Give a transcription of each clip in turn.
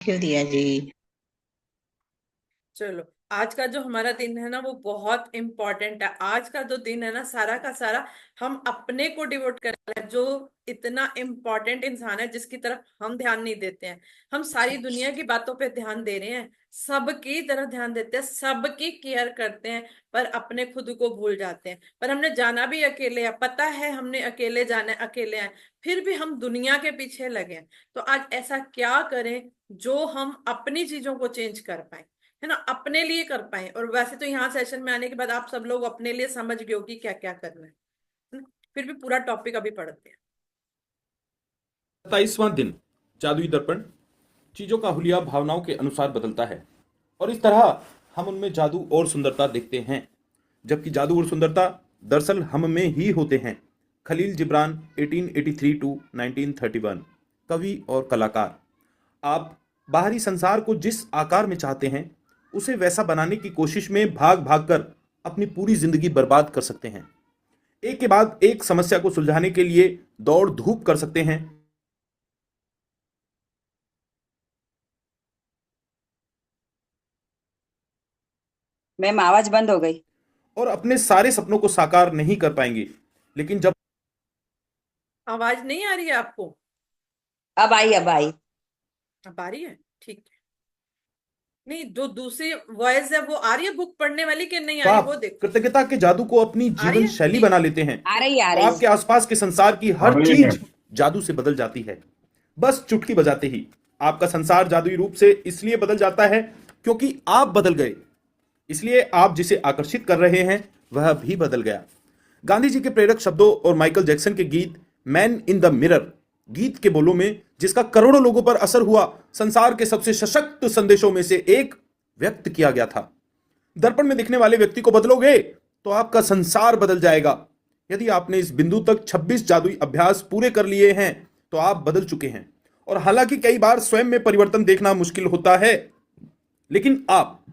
You दिया जी। चलो, आज का जो हमारा दिन है ना वो बहुत इम्पोर्टेंट है। आज का जो दिन है ना सारा का सारा हम अपने को डिवोट कर रहे हैं। जो इतना इम्पोर्टेंट इंसान है जिसकी तरफ हम ध्यान नहीं देते हैं। हम सारी दुनिया की बातों पे ध्यान दे रहे हैं, सबकी तरफ ध्यान देते हैं, सबकी केयर करते हैं, पर अपने खुद को भूल जाते हैं। पर हमने जाना भी अकेले है, पता है हमने अकेले जाना है, अकेले हैं, फिर भी हम दुनिया के पीछे लगे हैं। तो आज ऐसा क्या करें जो हम अपनी चीजों को चेंज कर पाए, है ना, अपने लिए कर पाए। और वैसे तो यहाँ सेशन में आने के बाद आप सब लोग अपने लिए समझ गए हो कि क्या क्या करना है ना? फिर भी पूरा टॉपिक अभी पढ़ते हैं। 27वां दिन। जादुई दर्पण चीजों का हुलिया भावनाओं के अनुसार बदलता है और इस तरह हम उनमें जादू और सुंदरता देखते हैं, जबकि जादू और सुंदरता दरअसल हम में ही होते हैं। खलील जिब्रान 1883 टू 1931, कवि और कलाकार। आप बाहरी संसार को जिस आकार में चाहते हैं उसे वैसा बनाने की कोशिश में भाग भाग कर अपनी पूरी जिंदगी बर्बाद कर सकते हैं। एक के बाद एक समस्या को सुलझाने के लिए दौड़ धूप कर सकते हैं मैम आवाज बंद हो गई। और अपने सारे सपनों को साकार नहीं कर पाएंगे। लेकिन जब आवाज नहीं आ रही है आपको? अब आई अब आई। अब आ रही है, ठीक है। नहीं, जो दूसरी वॉइस है वो आ रही है बुक पढ़ने वाली कि नहीं आ रही, आप वो देखो। कृतज्ञता के जादू को अपनी आ रही जीवन है, शैली ठीक बना है। लेते हैं आ तो रही आपके आसपास के संसार की आ हर रही है। चीज जादू से बदल जाती है। बस चुटकी बजाते ही आपका संसार जादुई रूप से इसलिए बदल जाता है क्योंकि आप बदल गए। इसलिए आप जिसे आकर्षित कर रहे हैं वह भी बदल गया। गांधी जी के प्रेरक शब्दों और माइकल जैक्सन के गीत मैन इन द मिरर गीत के बोलों में, जिसका करोड़ों लोगों पर असर हुआ, संसार के सबसे सशक्त संदेशों में से एक व्यक्त किया गया था। दर्पण में दिखने वाले व्यक्ति को बदलोगे तो आपका संसार बदल जाएगा। यदि आपने इस बिंदु तक 26 जादुई अभ्यास पूरे कर लिए हैं तो आप बदल चुके हैं। और हालांकि कई बार स्वयं में परिवर्तन देखना मुश्किल होता है, लेकिन आप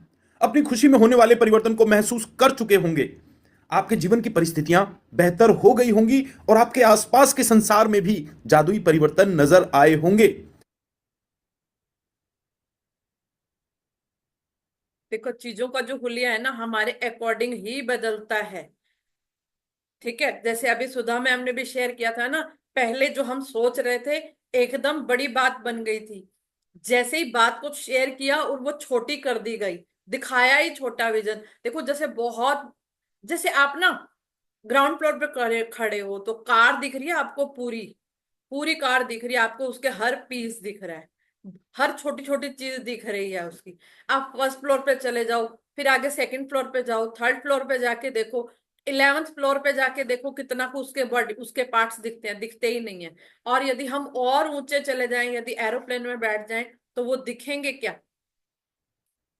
अपनी खुशी में होने वाले परिवर्तन को महसूस कर चुके होंगे। आपके जीवन की परिस्थितियां बेहतर हो गई होंगी और आपके आसपास के संसार में भी जादुई परिवर्तन नजर आए होंगे। देखो, चीजों का जो हुलिया है ना हमारे अकॉर्डिंग ही बदलता है। ठीक है, जैसे अभी सुधा मैम ने भी शेयर किया था ना, पहले जो हम सोच रहे थे एकदम बड़ी बात बन गई थी। जैसे ही बात को शेयर किया और वो छोटी कर दी गई, दिखाया ही छोटा विजन। देखो, जैसे बहुत, जैसे आप ना ग्राउंड फ्लोर पे खड़े खड़े हो तो कार दिख रही है आपको, पूरी पूरी कार दिख रही है आपको, उसके हर पीस दिख रहा है, हर छोटी छोटी चीज दिख रही है उसकी। आप फर्स्ट फ्लोर पे चले जाओ, फिर आगे सेकंड फ्लोर पे जाओ, थर्ड फ्लोर पे जाके देखो, 11th फ्लोर पे जाके देखो, कितना को उसके बॉडी उसके पार्ट्स दिखते हैं, दिखते ही नहीं है। और यदि हम और ऊंचे चले जाएं, यदि एरोप्लेन में बैठ जाएं, तो वो दिखेंगे क्या?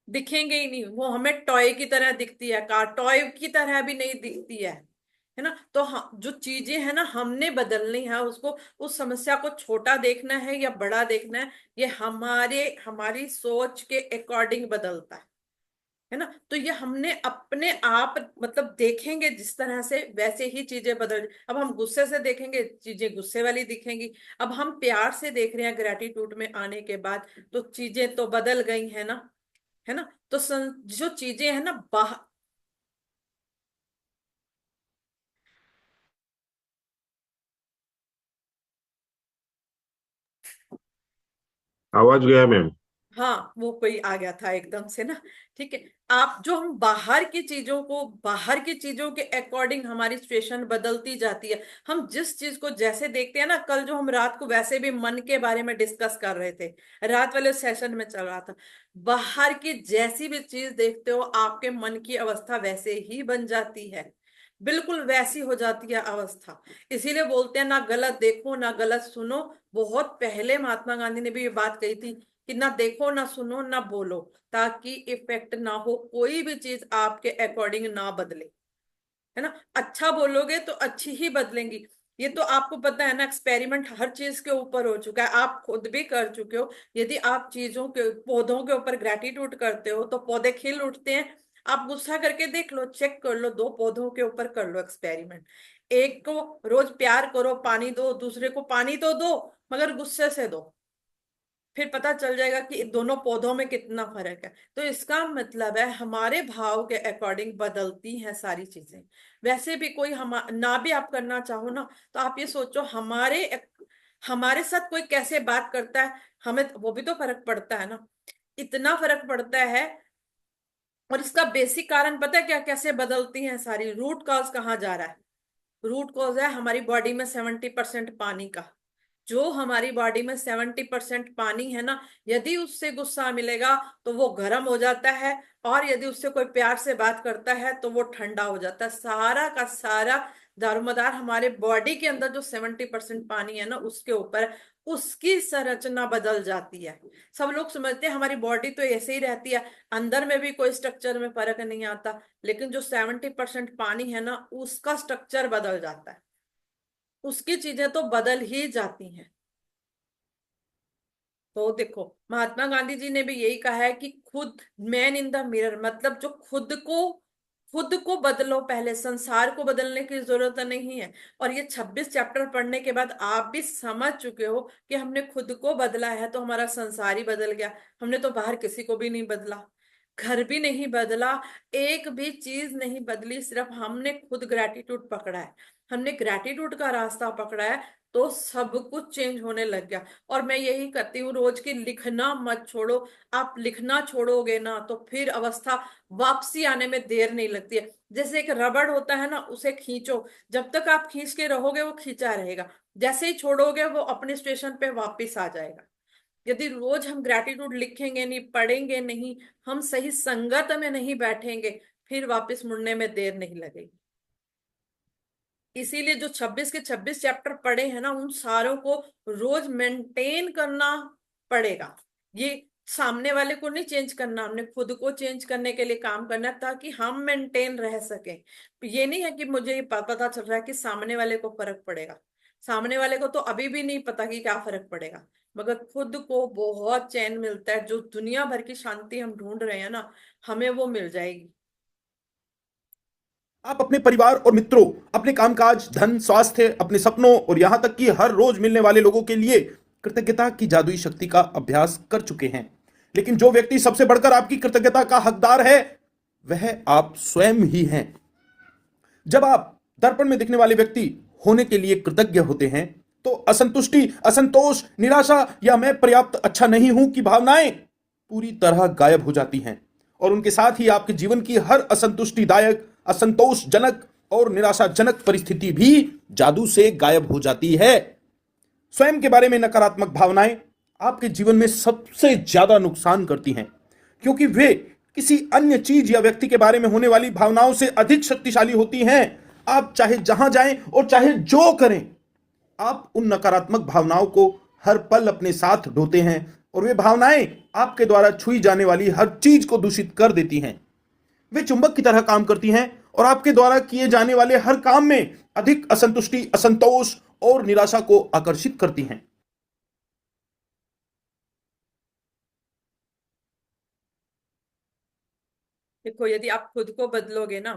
दिखेंगे ही नहीं। वो हमें टॉय की तरह दिखती है, कार टॉय की तरह भी नहीं दिखती है ना। तो जो चीजें हैं ना हमने बदलनी है उसको, उस समस्या को छोटा देखना है या बड़ा देखना है, ये हमारी सोच के अकॉर्डिंग बदलता है ना। तो ये हमने अपने आप, मतलब देखेंगे जिस तरह से वैसे ही चीजें बदल। अब हम गुस्से से देखेंगे, चीजें गुस्से वाली दिखेंगी। अब हम प्यार से देख रहे हैं ग्रेटिट्यूड में आने के बाद, तो चीजें तो बदल गई है ना, है ना। तो जो चीजें हैं ना बाहर। आवाज गया मैम। हाँ, वो कोई आ गया था एकदम से ना। ठीक है, आप जो हम बाहर की चीजों को, बाहर की चीजों के अकॉर्डिंग हमारी सिचुएशन बदलती जाती है। हम जिस चीज को जैसे देखते हैं ना, कल जो हम रात को वैसे भी मन के बारे में डिस्कस कर रहे थे, रात वाले सेशन में चल रहा था, बाहर की जैसी भी चीज देखते हो आपके मन की अवस्था वैसे ही बन जाती है, बिल्कुल वैसी हो जाती है अवस्था। इसीलिए बोलते हैं ना गलत देखो ना गलत सुनो। बहुत पहले महात्मा गांधी ने भी ये बात कही थी कि ना देखो ना सुनो ना बोलो, ताकि इफेक्ट ना हो, कोई भी चीज आपके अकॉर्डिंग ना बदले, है ना। अच्छा बोलोगे तो अच्छी ही बदलेंगी। ये तो आपको पता है ना, एक्सपेरिमेंट हर चीज के ऊपर हो चुका है, आप खुद भी कर चुके हो। यदि आप चीजों के, पौधों के ऊपर ग्रेटिट्यूड करते हो तो पौधे खिल उठते हैं। आप गुस्सा करके देख लो, चेक कर लो, दो पौधों के ऊपर कर लो एक्सपेरिमेंट। एक को रोज प्यार करो, पानी दो, दूसरे को पानी तो दो, मगर गुस्से से दो। फिर पता चल जाएगा कि दोनों पौधों में कितना फर्क है। तो इसका मतलब है हमारे भाव के अकॉर्डिंग बदलती हैं सारी चीजें। वैसे भी कोई हम ना भी आप करना चाहो ना, तो आप ये सोचो हमारे साथ कोई कैसे बात करता है, हमें वो भी तो फर्क पड़ता है ना। इतना फर्क पड़ता है। और इसका बेसिक कारण पता है क्या, कैसे बदलती हैं सारी, रूट कॉज कहाँ जा रहा है। रूट कॉज है हमारी बॉडी में 70% पानी का। जो हमारी बॉडी में 70% पानी है ना, यदि उससे गुस्सा मिलेगा तो वो गर्म हो जाता है, और यदि उससे कोई प्यार से बात करता है तो वो ठंडा हो जाता है। सारा का सारा दारोमदार हमारे बॉडी के अंदर जो 70% पानी है ना उसके ऊपर है। उसकी संरचना बदल जाती है। सब लोग समझते हैं हमारी बॉडी तो ऐसे ही रहती है, अंदर में भी कोई स्ट्रक्चर में फर्क नहीं आता। लेकिन जो 70% पानी है ना उसका स्ट्रक्चर बदल जाता है। उसकी चीजें तो बदल ही जाती हैं। तो देखो, महात्मा गांधी जी ने भी यही कहा है कि खुद मैन इन द मिरर, मतलब जो खुद को बदलो, पहले संसार को बदलने की जरूरत नहीं है। और ये 26 चैप्टर पढ़ने के बाद आप भी समझ चुके हो कि हमने खुद को बदला है तो हमारा संसार ही बदल गया। हमने तो बाहर किसी को भी नहीं बदला, घर भी नहीं बदला, एक भी चीज नहीं बदली, सिर्फ हमने खुद ग्रेटिट्यूड पकड़ा है। हमने ग्रेटिट्यूड का रास्ता पकड़ा है, तो सब कुछ चेंज होने लग गया। और मैं यही कहती हूँ रोज की, लिखना मत छोड़ो। आप लिखना छोड़ोगे ना तो फिर अवस्था वापसी आने में देर नहीं लगती है। जैसे एक रबड़ होता है ना, उसे खींचो, जब तक आप खींच के रहोगे वो खींचा रहेगा, जैसे ही छोड़ोगे वो अपने स्टेशन पे वापस आ जाएगा। यदि रोज हम ग्रेटिट्यूड लिखेंगे नहीं, पढ़ेंगे नहीं, हम सही संगत में नहीं बैठेंगे, फिर वापस मुड़ने में देर नहीं लगेगी। इसीलिए जो 26 के 26 चैप्टर पढ़े हैं ना, उन सारों को रोज मेंटेन करना पड़ेगा। ये सामने वाले को नहीं चेंज करना, हमने खुद को चेंज करने के लिए काम करना है, ताकि हम मेंटेन रह सकें। ये नहीं है कि मुझे ये पता चल रहा है कि सामने वाले को फर्क पड़ेगा। सामने वाले को तो अभी भी नहीं पता कि क्या फर्क पड़ेगा, मगर खुद को बहुत चैन मिलता है। जो दुनिया भर की शांति हम ढूंढ रहे हैं ना, हमें वो मिल जाएगी। आप अपने परिवार और मित्रों, अपने कामकाज, धन, स्वास्थ्य, अपने सपनों और यहां तक कि हर रोज मिलने वाले लोगों के लिए कृतज्ञता की जादुई शक्ति का अभ्यास कर चुके हैं। लेकिन जो व्यक्ति सबसे बढ़कर आपकी कृतज्ञता का हकदार है, वह आप स्वयं ही हैं। जब आप दर्पण में दिखने वाले व्यक्ति होने के लिए कृतज्ञ होते हैं, तो असंतुष्टि, असंतोष, निराशा या मैं पर्याप्त अच्छा नहीं हूं की भावनाएं पूरी तरह गायब हो जाती हैं। और उनके साथ ही आपके जीवन की हर असंतुष्टिदायक, असंतोषजनक और निराशाजनक परिस्थिति भी जादू से गायब हो जाती है। स्वयं के बारे में नकारात्मक भावनाएं आपके जीवन में सबसे ज्यादा नुकसान करती हैं, क्योंकि वे किसी अन्य चीज या व्यक्ति के बारे में होने वाली भावनाओं से अधिक शक्तिशाली होती हैं। आप चाहे जहां जाएं और चाहे जो करें, आप उन नकारात्मक भावनाओं को हर पल अपने साथ ढोते हैं, और वे भावनाएं आपके द्वारा छुई जाने वाली हर चीज को दूषित कर देती हैं। वे चुंबक की तरह काम करती हैं और आपके द्वारा किए जाने वाले हर काम में अधिक असंतुष्टि, असंतोष और निराशा को आकर्षित करती हैं। देखो, यदि आप खुद को बदलोगे ना,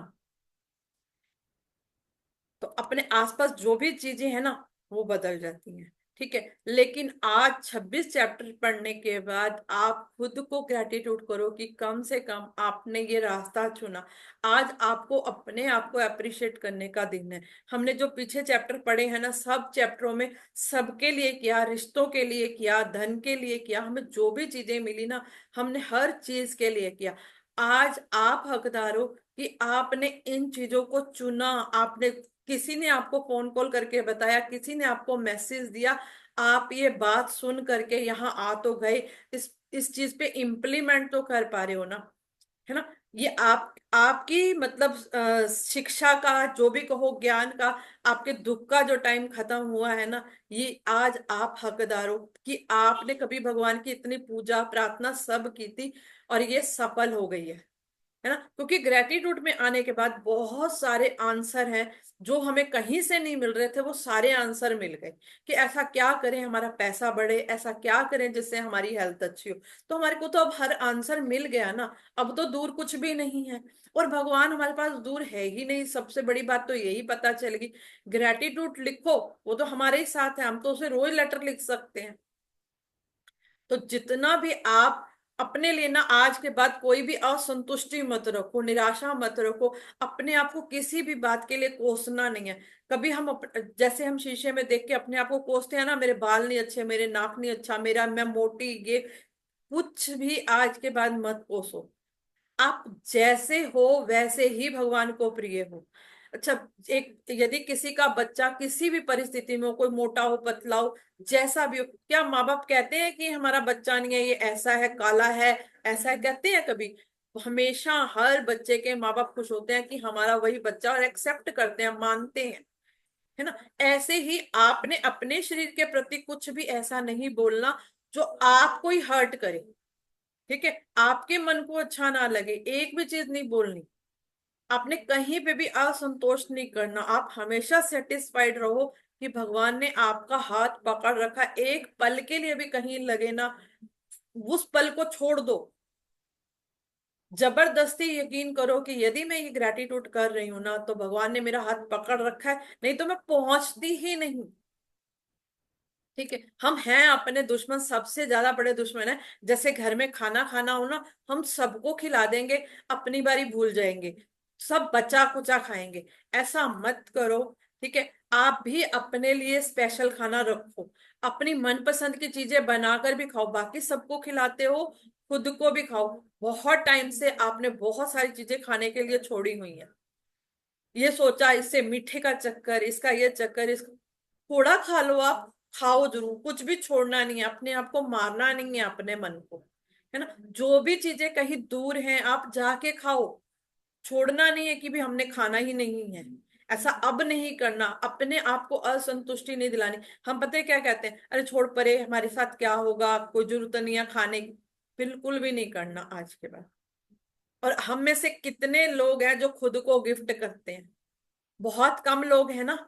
तो अपने आसपास जो भी चीजें हैं ना वो बदल जाती हैं। ठीक है, लेकिन आज 26 चैप्टर पढ़ने के बाद आप खुद को ग्रेटिट्यूड करो कि कम से कम आपने ये रास्ता चुना। आज आपको अपने आप को अप्रिशिएट करने का दिन है। हमने जो पीछे चैप्टर पढ़े हैं ना, सब चैप्टरों में सबके लिए किया, रिश्तों के लिए किया, धन के लिए किया, हमें जो भी चीजें मिली ना हमने हर चीज के लिए किया। आज आप हकदार हो कि आपने इन चीजों को चुना। आपने, किसी ने आपको फोन कॉल करके बताया, किसी ने आपको मैसेज दिया, आप ये बात सुन करके यहाँ आ तो गए, इस चीज पे इम्प्लीमेंट तो कर पा रहे हो ना, है ना। ये आप आपकी मतलब शिक्षा का जो भी कहो, ज्ञान का, आपके दुख का जो टाइम खत्म हुआ है ना, ये आज आप हकदार हो कि आपने कभी भगवान की इतनी पूजा प्रार्थना सब की थी और ये सफल हो गई है ना। क्योंकि ग्रेटिट्यूड में आने के बाद बहुत सारे आंसर हैं जो हमें कहीं से नहीं मिल रहे थे, वो सारे आंसर मिल गए कि ऐसा क्या करें हमारा पैसा बढ़े, ऐसा क्या करें जिससे हमारी हेल्थ अच्छी हो। तो हमारे को तो अब हर आंसर मिल गया ना, अब तो दूर कुछ भी नहीं है। और भगवान हमारे पास दूर है ही नहीं, सबसे बड़ी बात तो यही पता चलेगी। ग्रेटिट्यूड लिखो, वो तो हमारे ही साथ है, हम तो उसे रोज लेटर लिख सकते हैं। तो जितना भी आप अपने लिए ना, आज के बाद कोई भी असंतुष्टि मत रखो, निराशा मत रखो। अपने आप को किसी भी बात के लिए कोसना नहीं है। कभी हम जैसे हम शीशे में देख के अपने आप को कोसते हैं ना, मेरे बाल नहीं अच्छे, मेरे नाक नहीं अच्छा, मेरा मैं मोटी, ये कुछ भी आज के बाद मत कोसो। आप जैसे हो वैसे ही भगवान को प्रिय हो। अच्छा, एक यदि किसी का बच्चा किसी भी परिस्थिति में हो, कोई मोटा हो, पतला हो, जैसा भी हो, क्या माँ बाप कहते हैं कि हमारा बच्चा नहीं है, ये ऐसा है, काला है, ऐसा है, कहते हैं कभी? हमेशा हर बच्चे के माँ बाप खुश होते हैं कि हमारा वही बच्चा, और एक्सेप्ट करते हैं, मानते हैं, है ना? ऐसे ही आपने अपने शरीर के प्रति कुछ भी ऐसा नहीं बोलना जो आपको ही हर्ट करे। ठीक है, आपके मन को अच्छा ना लगे, एक भी चीज नहीं बोलनी। आपने कहीं पे भी असंतोष नहीं करना। आप हमेशा सेटिस्फाइड रहो कि भगवान ने आपका हाथ पकड़ रखा। एक पल के लिए भी कहीं लगे ना, उस पल को छोड़ दो। जबरदस्ती यकीन करो कि यदि मैं ये ग्रेटिट्यूड कर रही हूं ना, तो भगवान ने मेरा हाथ पकड़ रखा है, नहीं तो मैं पहुंचती ही नहीं। ठीक है, हम हैं अपने दुश्मन, सबसे ज्यादा बड़े दुश्मन है। जैसे घर में खाना खाना हो ना, हम सबको खिला देंगे, अपनी बारी भूल जाएंगे, सब बचा कुचा खाएंगे। ऐसा मत करो। ठीक है, आप भी अपने लिए स्पेशल खाना रखो, अपनी मनपसंद की चीजें बनाकर भी खाओ। बाकी सबको खिलाते हो, खुद को भी खाओ। बहुत टाइम से आपने बहुत सारी चीजें खाने के लिए छोड़ी हुई है, ये सोचा इससे मीठे का चक्कर, इसका ये चक्कर, इसका थोड़ा खा लो। आप खाओ जरूर, कुछ भी छोड़ना नहीं है, अपने आप को मारना नहीं है, अपने मन को, है ना? जो भी चीजें कहीं दूर हैं आप जाके खाओ। छोड़ना नहीं है कि भी हमने खाना ही नहीं है, ऐसा अब नहीं करना। अपने आप को असंतुष्टि नहीं दिलानी। हम पता है क्या कहते हैं, अरे छोड़ परे, हमारे साथ क्या होगा, कोई जरूरत नहीं है खाने की। बिल्कुल भी नहीं करना आज के बाद। और हम में से कितने लोग हैं जो खुद को गिफ्ट करते हैं? बहुत कम लोग हैं ना,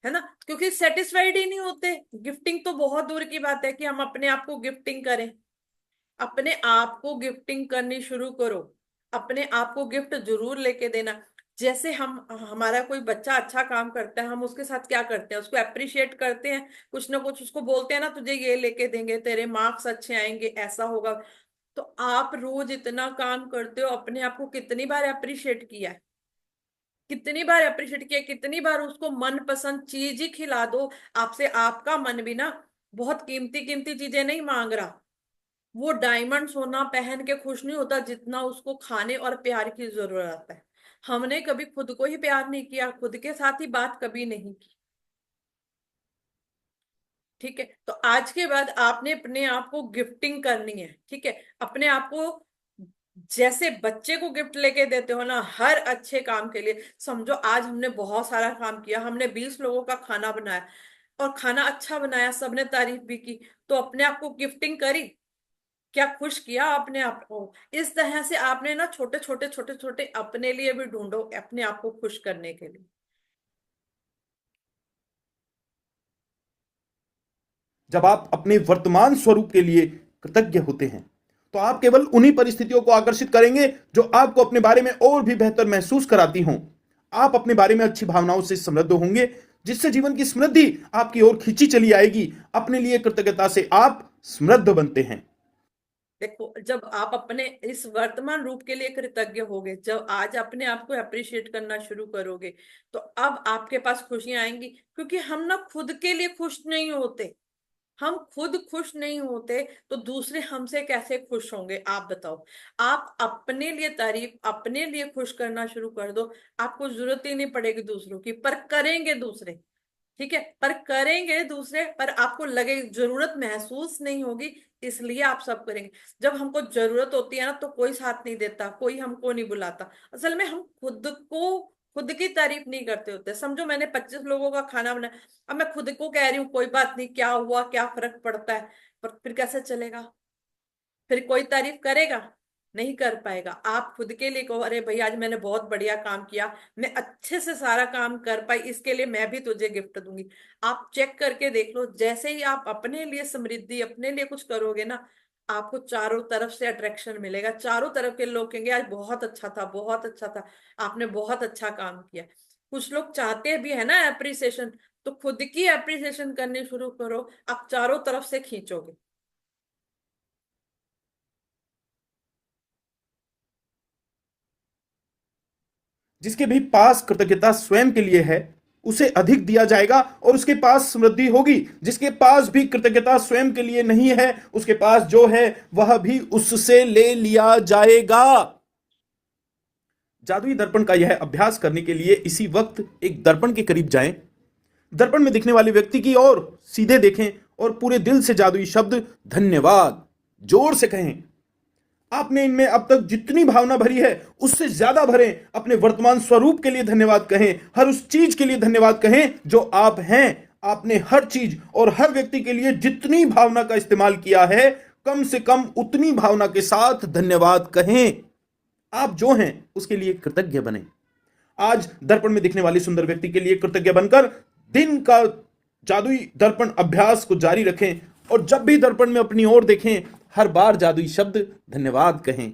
है ना? क्योंकि सेटिस्फाइड ही नहीं होते। गिफ्टिंग तो बहुत दूर की बात है कि हम अपने आप को गिफ्टिंग करें। अपने आप को गिफ्टिंग करनी शुरू करो। अपने आप को गिफ्ट जरूर लेके देना। जैसे हम, हमारा कोई बच्चा अच्छा काम करता है, हम उसके साथ क्या करते हैं? उसको अप्रिशिएट करते हैं, कुछ ना कुछ उसको बोलते हैं ना, तुझे ये लेके देंगे, तेरे मार्क्स अच्छे आएंगे, ऐसा होगा। तो आप रोज इतना काम करते हो, अपने आप को कितनी बार अप्रिशिएट किया है? कितनी बार अप्रिशिएट किया? कितनी बार उसको मनपसंद चीज ही खिला दो। आपसे आपका मन भी ना बहुत कीमती कीमती चीजें नहीं मांग रहा। वो डायमंड सोना पहन के खुश नहीं होता जितना उसको खाने और प्यार की जरूरत है। हमने कभी खुद को ही प्यार नहीं किया, खुद के साथ ही बात कभी नहीं की। ठीक है, तो आज के बाद आपने अपने आप को गिफ्टिंग करनी है। ठीक है, अपने आप को जैसे बच्चे को गिफ्ट लेके देते हो ना, हर अच्छे काम के लिए। समझो आज हमने बहुत सारा काम किया, हमने 20 लोगों का खाना बनाया, और खाना अच्छा बनाया, सबने तारीफ भी की, तो अपने आप को गिफ्टिंग करी। क्या खुश किया अपने आप को? इस तरह से आपने ना छोटे छोटे छोटे छोटे अपने लिए भी ढूंढो, अपने आप को खुश करने के लिए। जब आप अपने वर्तमान स्वरूप के लिए कृतज्ञ होते हैं, तो आप केवल उन्हीं परिस्थितियों को आकर्षित करेंगे जो आपको अपने बारे में और भी बेहतर महसूस कराती हों। आप अपने बारे में अच्छी भावनाओं से समृद्ध होंगे, जिससे जीवन की समृद्धि आपकी ओर खींची चली आएगी। अपने लिए कृतज्ञता से आप समृद्ध बनते हैं। देखो, जब आप अपने इस वर्तमान रूप के लिए कृतज्ञ होगे, जब आज अपने आप को अप्रिशिएट करना शुरू करोगे, तो अब आपके पास खुशियां आएंगी। क्योंकि हम ना खुद के लिए खुश नहीं होते। हम खुद खुश नहीं होते तो दूसरे हमसे कैसे खुश होंगे, आप बताओ? आप अपने लिए तारीफ, अपने लिए खुश करना शुरू कर दो। आपको जरूरत ही नहीं पड़ेगी दूसरों की, पर करेंगे दूसरे। ठीक है, पर करेंगे दूसरे, पर आपको लगे जरूरत महसूस नहीं होगी, इसलिए आप सब करेंगे। जब हमको जरूरत होती है ना, तो कोई साथ नहीं देता, कोई हमको नहीं बुलाता। असल में हम खुद की तारीफ नहीं करते होते। समझो मैंने 25 लोगों का खाना बनाया, अब मैं खुद को कह रही हूँ कोई बात नहीं, क्या हुआ, क्या फर्क पड़ता है? पर फिर कैसे चलेगा? फिर कोई तारीफ करेगा? नहीं कर पाएगा। आप खुद के लिए कहो, अरे भाई आज मैंने बहुत बढ़िया काम किया, मैं अच्छे से सारा काम कर पाई, इसके लिए मैं भी तुझे गिफ्ट दूंगी। आप चेक करके देख लो, जैसे ही आप अपने लिए समृद्धि, अपने लिए कुछ करोगे ना, आपको चारों तरफ से अट्रैक्शन मिलेगा। चारों तरफ के लोग कहेंगे आज बहुत अच्छा था, बहुत अच्छा था, आपने बहुत अच्छा काम किया। कुछ लोग चाहते भी है ना अप्रिसिएशन, तो खुद की अप्रिसिएशन करनी शुरू करो, आप चारों तरफ से खींचोगे। जिसके भी पास कृतज्ञता स्वयं के लिए है उसे अधिक दिया जाएगा और उसके पास समृद्धि होगी। जिसके पास भी कृतज्ञता स्वयं के लिए नहीं है, उसके पास जो है वह भी उससे ले लिया जाएगा। जादुई दर्पण का यह अभ्यास करने के लिए इसी वक्त एक दर्पण के करीब जाएं, दर्पण में दिखने वाले व्यक्ति की ओर सीधे देखें और पूरे दिल से जादुई शब्द धन्यवाद जोर से कहें। आपने इनमें अब तक जितनी भावना भरी है उससे ज्यादा भरें। अपने वर्तमान स्वरूप के लिए धन्यवाद कहें, हर उस चीज के लिए धन्यवाद कहें जो आप हैं। आपने हर चीज और हर व्यक्ति के लिए जितनी भावना का इस्तेमाल किया है, कम से कम उतनी भावना के साथ धन्यवाद कहें। आप जो हैं उसके लिए कृतज्ञ बने। आज दर्पण में दिखने वाले सुंदर व्यक्ति के लिए कृतज्ञ बनकर दिन का जादुई दर्पण अभ्यास को जारी रखें और जब भी दर्पण में अपनी ओर देखें, हर बार जादुई शब्द धन्यवाद कहें।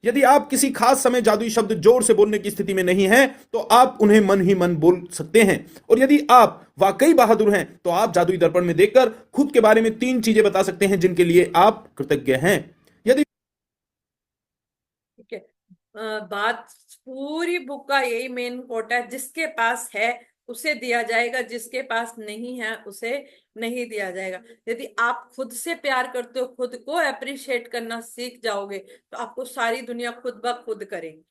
यदि आप किसी खास समय जादुई शब्द जोर से बोलने की स्थिति में नहीं हैं, तो आप उन्हें मन ही मन बोल सकते हैं। और यदि आप वाकई बहादुर हैं, तो आप जादुई दर्पण में देखकर खुद के बारे में 3 चीजें बता सकते हैं जिनके लिए आप कृतज्ञ हैं। यदि ठीक है। बात पूरी बुक का यही मेन कोट है, जिसके पास है उसे दिया जाएगा, जिसके पास नहीं है उसे नहीं दिया जाएगा। यदि आप खुद से प्यार करते हो, खुद को अप्रिशिएट करना सीख जाओगे, तो आपको सारी दुनिया खुद ब खुद करेगी,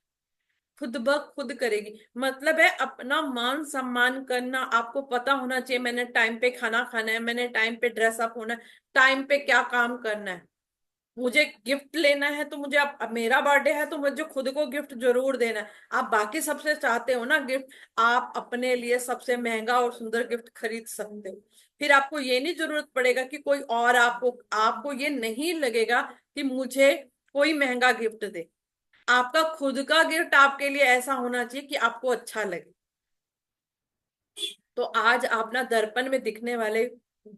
खुद ब खुद करेगी। मतलब है अपना मान सम्मान करना। आपको पता होना चाहिए मैंने टाइम पे खाना खाना है, मैंने टाइम पे ड्रेसअप होना है, टाइम पे क्या काम करना है। मुझे गिफ्ट लेना है तो मुझे अब मेरा बर्थडे है तो मुझे खुद को गिफ्ट जरूर देना है। आप बाकी सबसे चाहते हो ना गिफ्ट, आप अपने लिए सबसे महंगा और सुंदर गिफ्ट खरीद सकते हो। फिर आपको ये नहीं जरूरत पड़ेगा कि कोई और आपको आपको ये नहीं लगेगा कि मुझे कोई महंगा गिफ्ट दे। आपका खुद का गिफ्ट आपके लिए ऐसा होना चाहिए कि आपको अच्छा लगे। तो आज आप ना दर्पण में दिखने वाले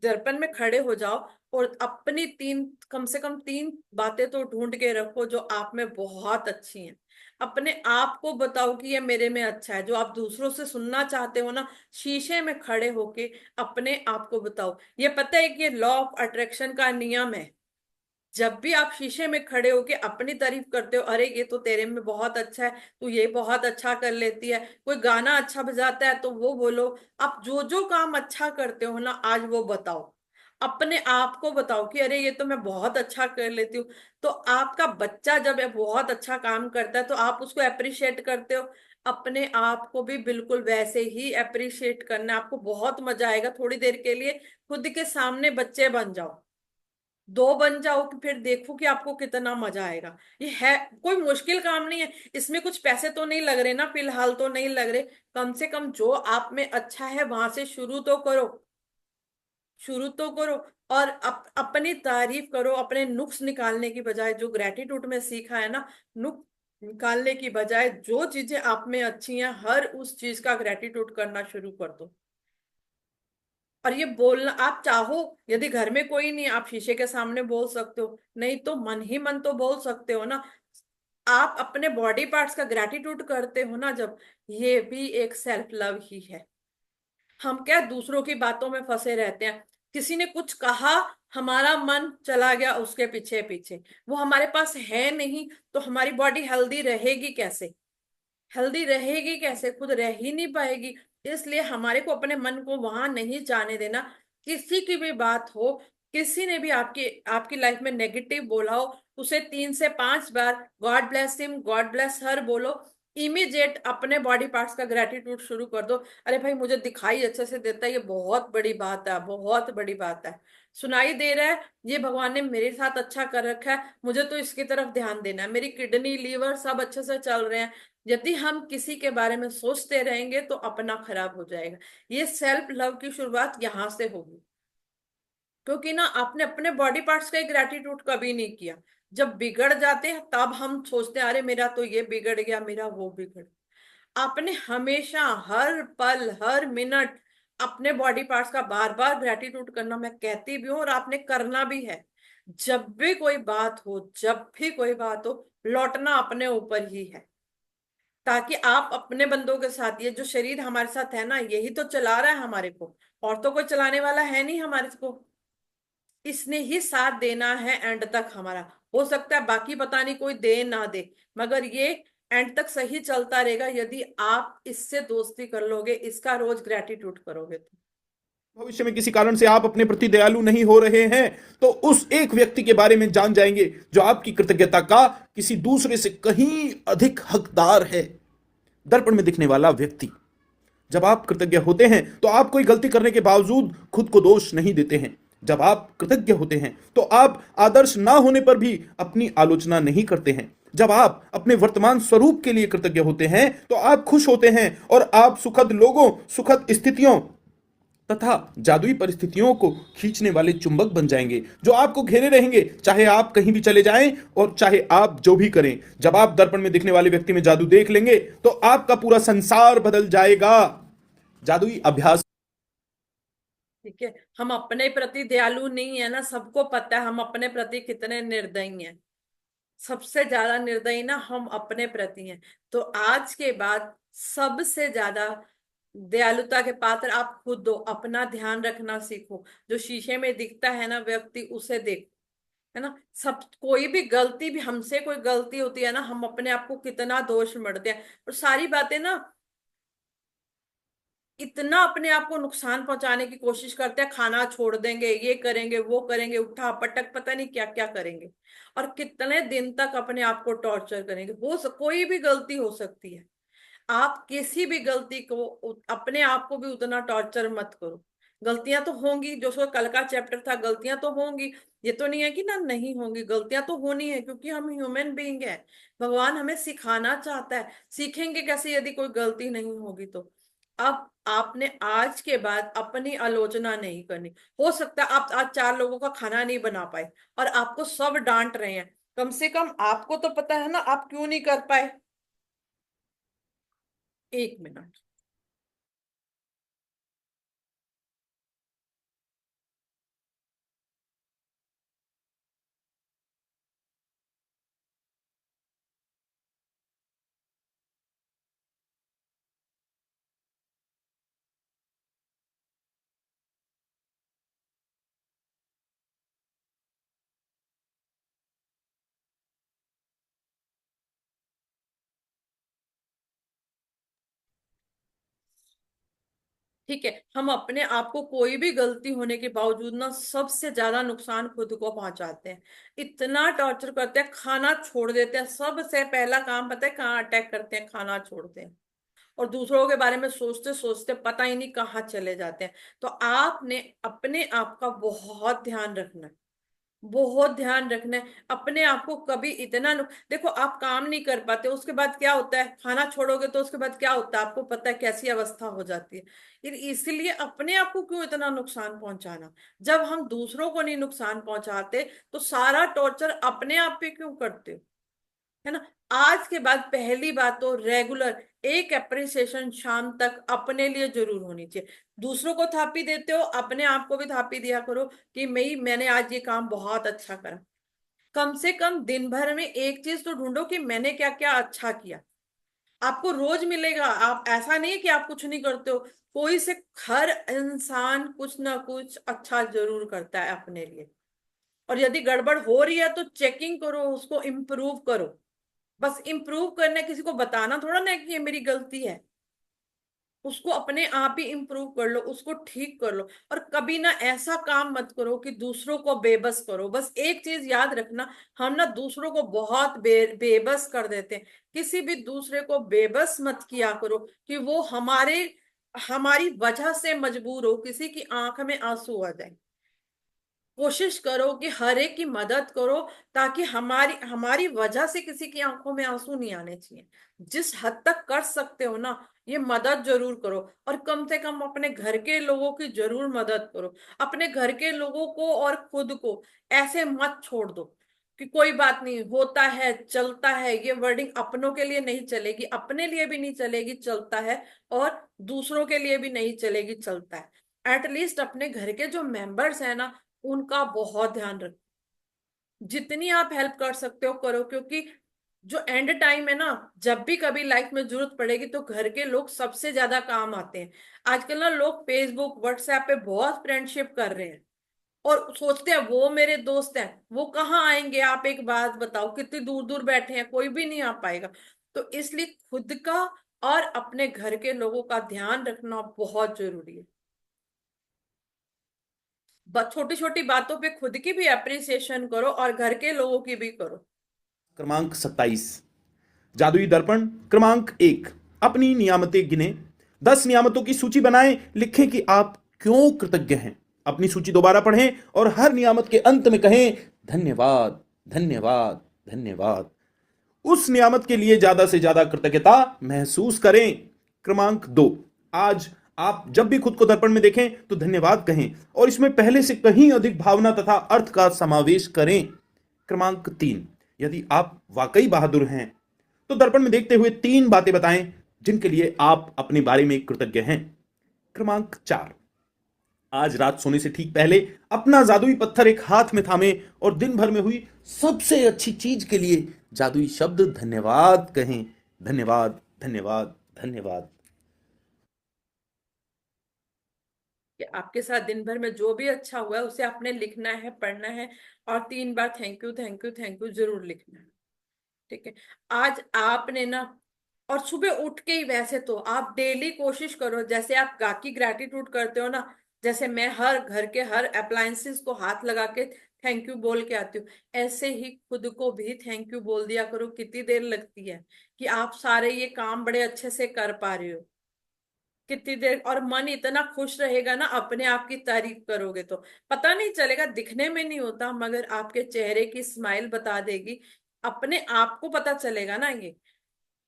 दर्पण में खड़े हो जाओ और अपनी 3 कम से कम 3 बातें तो ढूंढ के रखो जो आप में बहुत अच्छी हैं। अपने आप को बताओ कि ये मेरे में अच्छा है। जो आप दूसरों से सुनना चाहते हो ना, शीशे में खड़े होके अपने आप को बताओ। ये पता है कि ये लॉ ऑफ अट्रैक्शन का नियम है। जब भी आप शीशे में खड़े होके अपनी तारीफ करते हो, अरे ये तो तेरे में बहुत अच्छा है, तू ये बहुत अच्छा कर लेती है, कोई गाना अच्छा बजाता है तो वो बोलो। आप जो जो काम अच्छा करते हो ना, आज वो बताओ। अपने आप को बताओ कि अरे ये तो मैं बहुत अच्छा कर लेती हूँ। तो आपका बच्चा जब ये बहुत अच्छा काम करता है तो आप उसको अप्रिशिएट करते हो। अपने आप को भी बिल्कुल वैसे ही अप्रिशिएट करना है। आपको बहुत मजा आएगा थोड़ी देर के लिए खुद के सामने बच्चे बन जाओ, 2 बन जाओ कि फिर देखो कि आपको कितना मजा आएगा। ये है कोई मुश्किल काम नहीं है। इसमें कुछ पैसे तो नहीं लग रहे ना, फिलहाल तो नहीं लग रहे। कम से कम जो आप में अच्छा है वहां से शुरू तो करो, शुरू तो करो। और अपनी तारीफ करो। अपने नुक्स निकालने की बजाय, जो ग्रेटिट्यूड में सीखा है ना, नुक्स निकालने की बजाय जो चीजें आप में अच्छी हैं हर उस चीज का ग्रेटिट्यूड करना शुरू कर दो। और ये बोलना आप चाहो, यदि घर में कोई नहीं, आप शीशे के सामने बोल सकते हो, नहीं तो मन ही मन तो बोल सकते हो ना। आप अपने बॉडी पार्ट्स का ग्रेटिट्यूड करते हो ना जब, ये भी एक सेल्फ लव ही है। हम क्या दूसरों की बातों में फंसे रहते हैं। किसी ने कुछ कहा, हमारा मन चला गया उसके पीछे पीछे, वो हमारे पास है नहीं, तो हमारी बॉडी हेल्दी रहेगी कैसे? हेल्दी रहेगी कैसे? खुद रह ही नहीं पाएगी। इसलिए हमारे को अपने मन को वहां नहीं जाने देना। किसी की भी बात हो, किसी ने भी आपकी आपकी लाइफ में नेगेटिव बोला हो, उसे 3 से 5 बार god bless him, god bless her बोलो। इमीडिएट अपने बॉडी पार्ट्स का ग्रेटिट्यूड शुरू कर दो। अरे भाई मुझे दिखाई अच्छे से देता है, ये बहुत बड़ी बात है, बहुत बड़ी बात है। सुनाई दे रहा है, ये भगवान ने मेरे साथ अच्छा कर रखा है, मुझे तो इसकी तरफ ध्यान देना है। मेरी किडनी लीवर सब अच्छे से चल रहे हैं। यदि हम किसी के बारे में सोचते रहेंगे तो अपना खराब हो जाएगा। ये सेल्फ लव की शुरुआत यहां से होगी। क्योंकि ना आपने अपने बॉडी पार्ट्स का ग्रेटिट्यूड कभी नहीं किया। जब बिगड़ जाते हैं तब हम सोचते हैं अरे मेरा तो ये बिगड़ गया, मेरा वो बिगड़। आपने हमेशा हर पल हर मिनट अपने बॉडी पार्ट्स का बार बार ग्रेटिट्यूड करना, मैं कहती भी हूँ और आपने करना भी है। जब भी कोई बात हो, जब भी कोई बात हो, लौटना अपने ऊपर ही है। ताकि आप अपने बंदों के साथ, ये जो शरीर हमारे साथ है ना, यही तो चला रहा है हमारे को, और तो कोई चलाने वाला है नहीं हमारे को। इसने ही साथ देना है एंड तक हमारा। हो सकता है बाकी पता नहीं कोई दे ना दे, मगर ये एंड तक सही चलता रहेगा यदि आप इससे दोस्ती कर लोगे, इसका रोज ग्रेटिट्यूड करोगे तो। भविष्य में किसी कारण से आप अपने प्रति दयालु नहीं हो रहे हैं तो उस एक व्यक्ति के बारे में जान जाएंगे जो आपकी कृतज्ञता का किसी दूसरे से कहीं अधिक हकदार है। दर्पण में दिखने वाला व्यक्ति। जब आप कृतज्ञ होते हैं तो आप कोई गलती करने के बावजूद खुद को दोष नहीं देते हैं। जब आप कृतज्ञ होते हैं तो आप आदर्श ना होने पर भी अपनी आलोचना नहीं करते हैं। जब आप अपने वर्तमान स्वरूप के लिए कृतज्ञ होते हैं तो आप खुश होते हैं और आप सुखद लोगों, सुखद स्थितियों तथा जादुई परिस्थितियों को खींचने वाले चुंबक बन जाएंगे जो आपको घेरे रहेंगे, चाहे आप कहीं भी चले जाएं और चाहे आप जो भी करें। जब आप दर्पण में दिखने वाले व्यक्ति में जादू देख लेंगे तो आपका पूरा संसार बदल जाएगा। जादुई अभ्यास। ठीक है, हम अपने प्रति दयालु नहीं है ना, सबको पता है हम अपने प्रति कितने निर्दयी हैं। सबसे ज्यादा निर्दयी ना हम अपने प्रति हैं। तो आज के बाद सबसे ज्यादा दयालुता के पात्र आप खुद हो। अपना ध्यान रखना सीखो। जो शीशे में दिखता है ना व्यक्ति, उसे देखो, है ना। सब कोई भी गलती भी, हमसे कोई गलती होती है ना, हम अपने आप को कितना दोष मढ़ते हैं और सारी बातें ना इतना अपने आप को नुकसान पहुंचाने की कोशिश करते हैं। खाना छोड़ देंगे, ये करेंगे, वो करेंगे, उठा पटक पता नहीं क्या क्या करेंगे और कितने दिन तक अपने आप को टॉर्चर करेंगे। कोई भी गलती हो सकती है। आप किसी भी गलती को अपने आप को भी उतना टॉर्चर मत करो। गलतियां तो होंगी, जो सो कल का चैप्टर था, गलतियां तो होंगी। ये तो नहीं है कि ना नहीं होंगी, गलतियां तो होनी है क्योंकि हम ह्यूमन बीइंग है। भगवान हमें सिखाना चाहता है। सीखेंगे कैसे यदि कोई गलती नहीं होगी तो। अब आपने आज के बाद अपनी आलोचना नहीं करनी। हो सकता है आप आज 4 लोगों का खाना नहीं बना पाए और आपको सब डांट रहे हैं, कम से कम आपको तो पता है ना आप क्यों नहीं कर पाए। 1 मिनट। ठीक है, हम अपने आप को कोई भी गलती होने के बावजूद ना सबसे ज्यादा नुकसान खुद को पहुंचाते हैं। इतना टॉर्चर करते हैं, खाना छोड़ देते हैं। सबसे पहला काम पता है कहाँ अटैक करते हैं? खाना छोड़ते हैं। और दूसरों के बारे में सोचते सोचते पता ही नहीं कहाँ चले जाते हैं। तो आपने अपने आप का बहुत ध्यान रखना है। बहुत ध्यान रखना है अपने आप को। कभी इतना देखो, आप काम नहीं कर पाते उसके बाद क्या होता है? खाना छोड़ोगे तो उसके बाद क्या होता है? आपको पता है कैसी अवस्था हो जाती है। इसलिए अपने आप को क्यों इतना नुकसान पहुंचाना? जब हम दूसरों को नहीं नुकसान पहुंचाते तो सारा टॉर्चर अपने आप पे क्यों करते हो? है ना। आज के बाद पहली बात तो रेगुलर एक अप्रिसिएशन शाम तक अपने लिए जरूर होनी चाहिए। दूसरों को थापी देते हो, अपने आप को भी थापी दिया करो कि मैंने आज ये काम बहुत अच्छा करा। कम से कम दिन भर में एक चीज तो ढूंढो कि मैंने क्या क्या अच्छा किया। आपको रोज मिलेगा। आप ऐसा नहीं है कि आप कुछ नहीं करते हो। कोई से हर इंसान कुछ ना कुछ अच्छा जरूर करता है अपने लिए। और यदि गड़बड़ हो रही है तो चेकिंग करो, उसको इम्प्रूव करो। बस इम्प्रूव करना है, किसी को बताना थोड़ा ना है कि ये मेरी गलती है। उसको अपने आप ही इम्प्रूव कर लो, उसको ठीक कर लो। और कभी ना ऐसा काम मत करो कि दूसरों को बेबस करो। बस एक चीज याद रखना, हम ना दूसरों को बहुत बेबस कर देते हैं। किसी भी दूसरे को बेबस मत किया करो कि वो हमारी वजह से मजबूर हो, किसी की आंख में आंसू आ जाए। कोशिश करो कि हर एक की मदद करो, ताकि हमारी हमारी वजह से किसी की आंखों में आंसू नहीं आने चाहिए। जिस हद तक कर सकते हो ना, ये मदद जरूर करो। और कम से कम अपने घर के लोगों की जरूर मदद करो। अपने घर के लोगों को और खुद को ऐसे मत छोड़ दो कि कोई बात नहीं, होता है, चलता है। ये वर्डिंग अपनों के लिए नहीं चलेगी, अपने लिए भी नहीं चलेगी, चलता है। और दूसरों के लिए भी नहीं चलेगी, चलता है। एटलीस्ट अपने घर के जो मेंबर्स हैं ना, उनका बहुत ध्यान रखो। जितनी आप हेल्प कर सकते हो करो, क्योंकि जो एंड टाइम है ना, जब भी कभी लाइफ में जरूरत पड़ेगी तो घर के लोग सबसे ज्यादा काम आते हैं। आजकल ना लोग फेसबुक व्हाट्सएप पे बहुत फ्रेंडशिप कर रहे हैं और सोचते हैं वो मेरे दोस्त हैं, वो कहाँ आएंगे? आप एक बात बताओ, कितनी दूर दूर बैठे हैं, कोई भी नहीं आ पाएगा। तो इसलिए खुद का और अपने घर के लोगों का ध्यान रखना बहुत जरूरी है। छोटी छोटी बातों पे खुद की भी अप्रिसिएशन करो और घर के लोगों की भी करो। क्रमांक 27, जादुई दर्पण क्रमांक 1, अपनी नियामतें गिने। 10 नियामतों की सूची बनाएं, लिखें कि आप क्यों कृतज्ञ हैं। अपनी सूची दोबारा पढ़ें और हर नियामत के अंत में कहें धन्यवाद, धन्यवाद, धन्यवाद। उस नियामत के लिए ज्यादा से ज्यादा कृतज्ञता महसूस करें। क्रमांक 2, आज आप जब भी खुद को दर्पण में देखें तो धन्यवाद कहें और इसमें पहले से कहीं अधिक भावना तथा अर्थ का समावेश करें। क्रमांक 3, यदि आप वाकई बहादुर हैं तो दर्पण में देखते हुए 3 बातें बताएं जिनके लिए आप अपने बारे में कृतज्ञ हैं। क्रमांक 4, आज रात सोने से ठीक पहले अपना जादुई पत्थर एक हाथ में थामे और दिन भर में हुई सबसे अच्छी चीज के लिए जादुई शब्द धन्यवाद कहें। धन्यवाद, धन्यवाद, धन्यवाद। कि आपके साथ दिन भर में जो भी अच्छा हुआ है उसे आपने लिखना है, पढ़ना है, और 3 बार thank you, thank you, thank you जरूर लिखना है। ठीक है। आज आपने ना, और सुबह उठ के ही वैसे तो आप डेली कोशिश करो, जैसे आप बाकी ग्रैटिट्यूड करते हो ना, जैसे मैं हर घर के हर अप्लायंसेस को हाथ लगा के थैंक यू बोल के आती हूँ, ऐसे ही खुद को भी थैंक यू बोल दिया करो। कितनी देर लगती है कि आप सारे ये काम बड़े अच्छे से कर पा रहे हो, कितनी देर, और मन इतना खुश रहेगा ना, अपने आप की तारीफ करोगे तो पता नहीं चलेगा, दिखने में नहीं होता मगर आपके चेहरे की स्माइल बता देगी, अपने आप को पता चलेगा ना ये।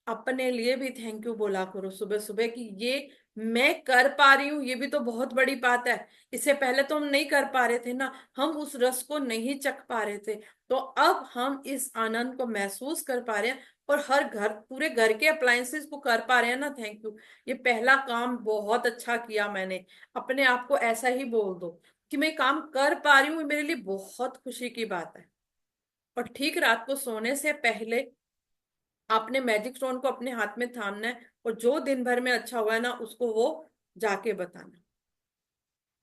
अपने लिए भी थैंक यू बोला करो सुबह सुबह कि ये मैं कर पा रही हूँ, ये भी तो बहुत बड़ी बात है। इससे पहले तो हम नहीं कर पा रहे थे ना, हम उस रस को नहीं चख पा रहे थे, तो अब हम इस आनंद को महसूस कर पा रहे हैं और हर घर, पूरे घर के अप्लायंसेस को कर पा रहे हैं ना, थैंक यू। ये पहला काम बहुत अच्छा किया मैंने। अपने आप को ऐसा ही बोल दो कि मैं काम कर पा रही हूँ, मेरे लिए बहुत खुशी की बात है। और ठीक रात को सोने से पहले आपने मैजिक स्टोन को अपने हाथ में थामना है और जो दिन भर में अच्छा हुआ है ना उसको वो जाके बताना।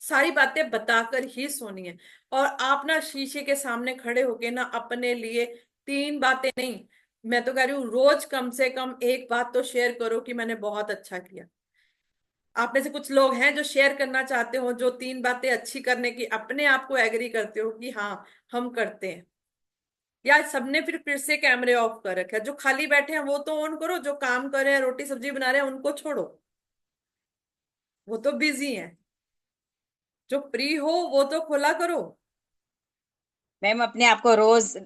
सारी बातें बताकर ही सोनी है। और आप ना शीशे के सामने खड़े होके ना अपने लिए 3 बातें नहीं, मैं तो कह रही हूँ रोज कम से कम एक बात तो शेयर करो कि मैंने बहुत अच्छा किया। आप में से कुछ लोग हैं जो शेयर करना चाहते हो, जो 3 बातें अच्छी करने की अपने आप को एग्री करते हो कि हाँ हम करते हैं। या सबने फिर से कैमरे ऑफ कर रखे हैं? जो खाली बैठे हैं वो तो ऑन करो, जो काम कर रहे हैं रोटी सब्जी बना रहे हैं उनको छोड़ो, वो तो बिजी हैं। जो फ्री हो वो तो खोला करो। मैम अपने आप को रोज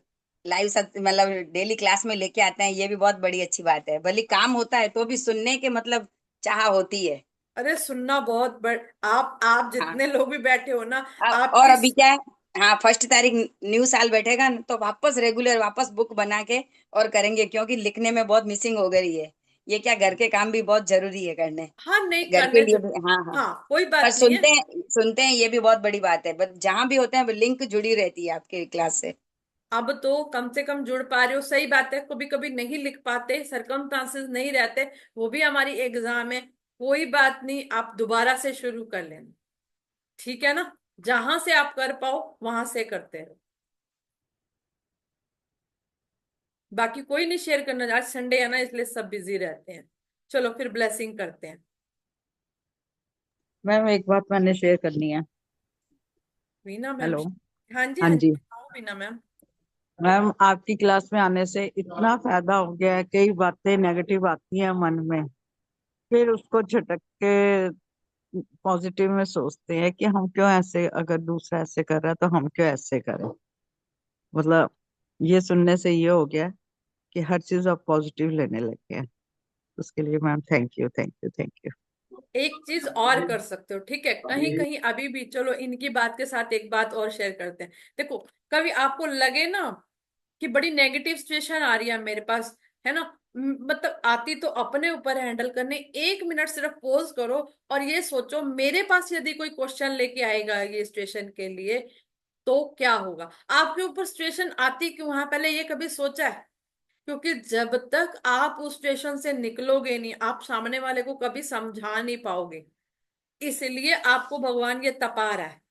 लाइव मतलब डेली क्लास में लेके आते हैं, ये भी बहुत बड़ी अच्छी बात है। भले काम होता है तो भी सुनने के मतलब चाह होती है। अरे सुनना बहुत बड़, आप हाँ। जितने लोग भी बैठे हो ना, और आपकी अभी क्या है, हाँ 1 तारीख न्यू साल बैठेगा न, तो वापस रेगुलर वापस बुक बना के और करेंगे, क्योंकि लिखने में बहुत मिसिंग हो गई है। ये क्या, घर के काम भी बहुत जरूरी है करने, हाँ नहीं घर के करने लिए भी। हाँ हाँ। हाँ कोई पर बात नहीं है। सुनते हैं ये भी बहुत बड़ी बात है, बट जहां भी होते हैं वो लिंक जुड़ी रहती है आपके क्लास से। अब तो कम से कम जुड़ पा रहे हो, सही बात है, कभी कभी नहीं लिख पाते, सरकमस्टांसेस नहीं रहते, वो भी हमारी एग्जाम है। कोई बात नहीं, आप दोबारा से शुरू कर लेना, ठीक है ना? जहां से आप कर पाओ वहां से करते रहो। बाकी कोई नहीं शेयर करना, आज संडे है ना इसलिए सब बिजी रहते हैं। चलो फिर ब्लेसिंग करते हैं। मैम एक बात मैंने शेयर करनी है। वीना मैम। हेलो। हाँ जी, हाँ हाँ जी, जी। बताओ वीना मैम। मैम आपकी क्लास में आने से इतना फायदा हो गया है, कई बातें नेगेटिव आती हैं मन में, फिर उसको झटक के पॉजिटिव में सोचते हैं कि हम क्यों ऐसे, अगर दूसरा ऐसे कर रहा है तो हम क्यों ऐसे करें। मतलब ये सुनने से ये हो गया कि हर चीज आप पॉजिटिव लेने लगे हैं। उसके लिए ma'am thank you, thank you, thank you. एक चीज और कर सकते हो, ठीक है, कहीं कहीं अभी भी, चलो इनकी बात के साथ एक बात और शेयर करते हैं। देखो, कभी आपको लगे ना कि बड़ी नेगेटिव सिचुएशन आ रही है मेरे पास, है ना, मतलब आती तो अपने ऊपर हैंडल करने, 1 मिनट सिर्फ पॉज करो और ये सोचो मेरे पास यदि कोई क्वेश्चन लेके आएगा ये सिचुएशन के लिए तो क्या होगा। आपके ऊपर सिचुएशन आती क्यों है, पहले ये कभी सोचा है? क्योंकि जब तक आप उस स्टेशन से निकलोगे नहीं, आप सामने वाले को कभी समझा नहीं पाओगे, इसलिए आपको भगवान ये तपा रहा है।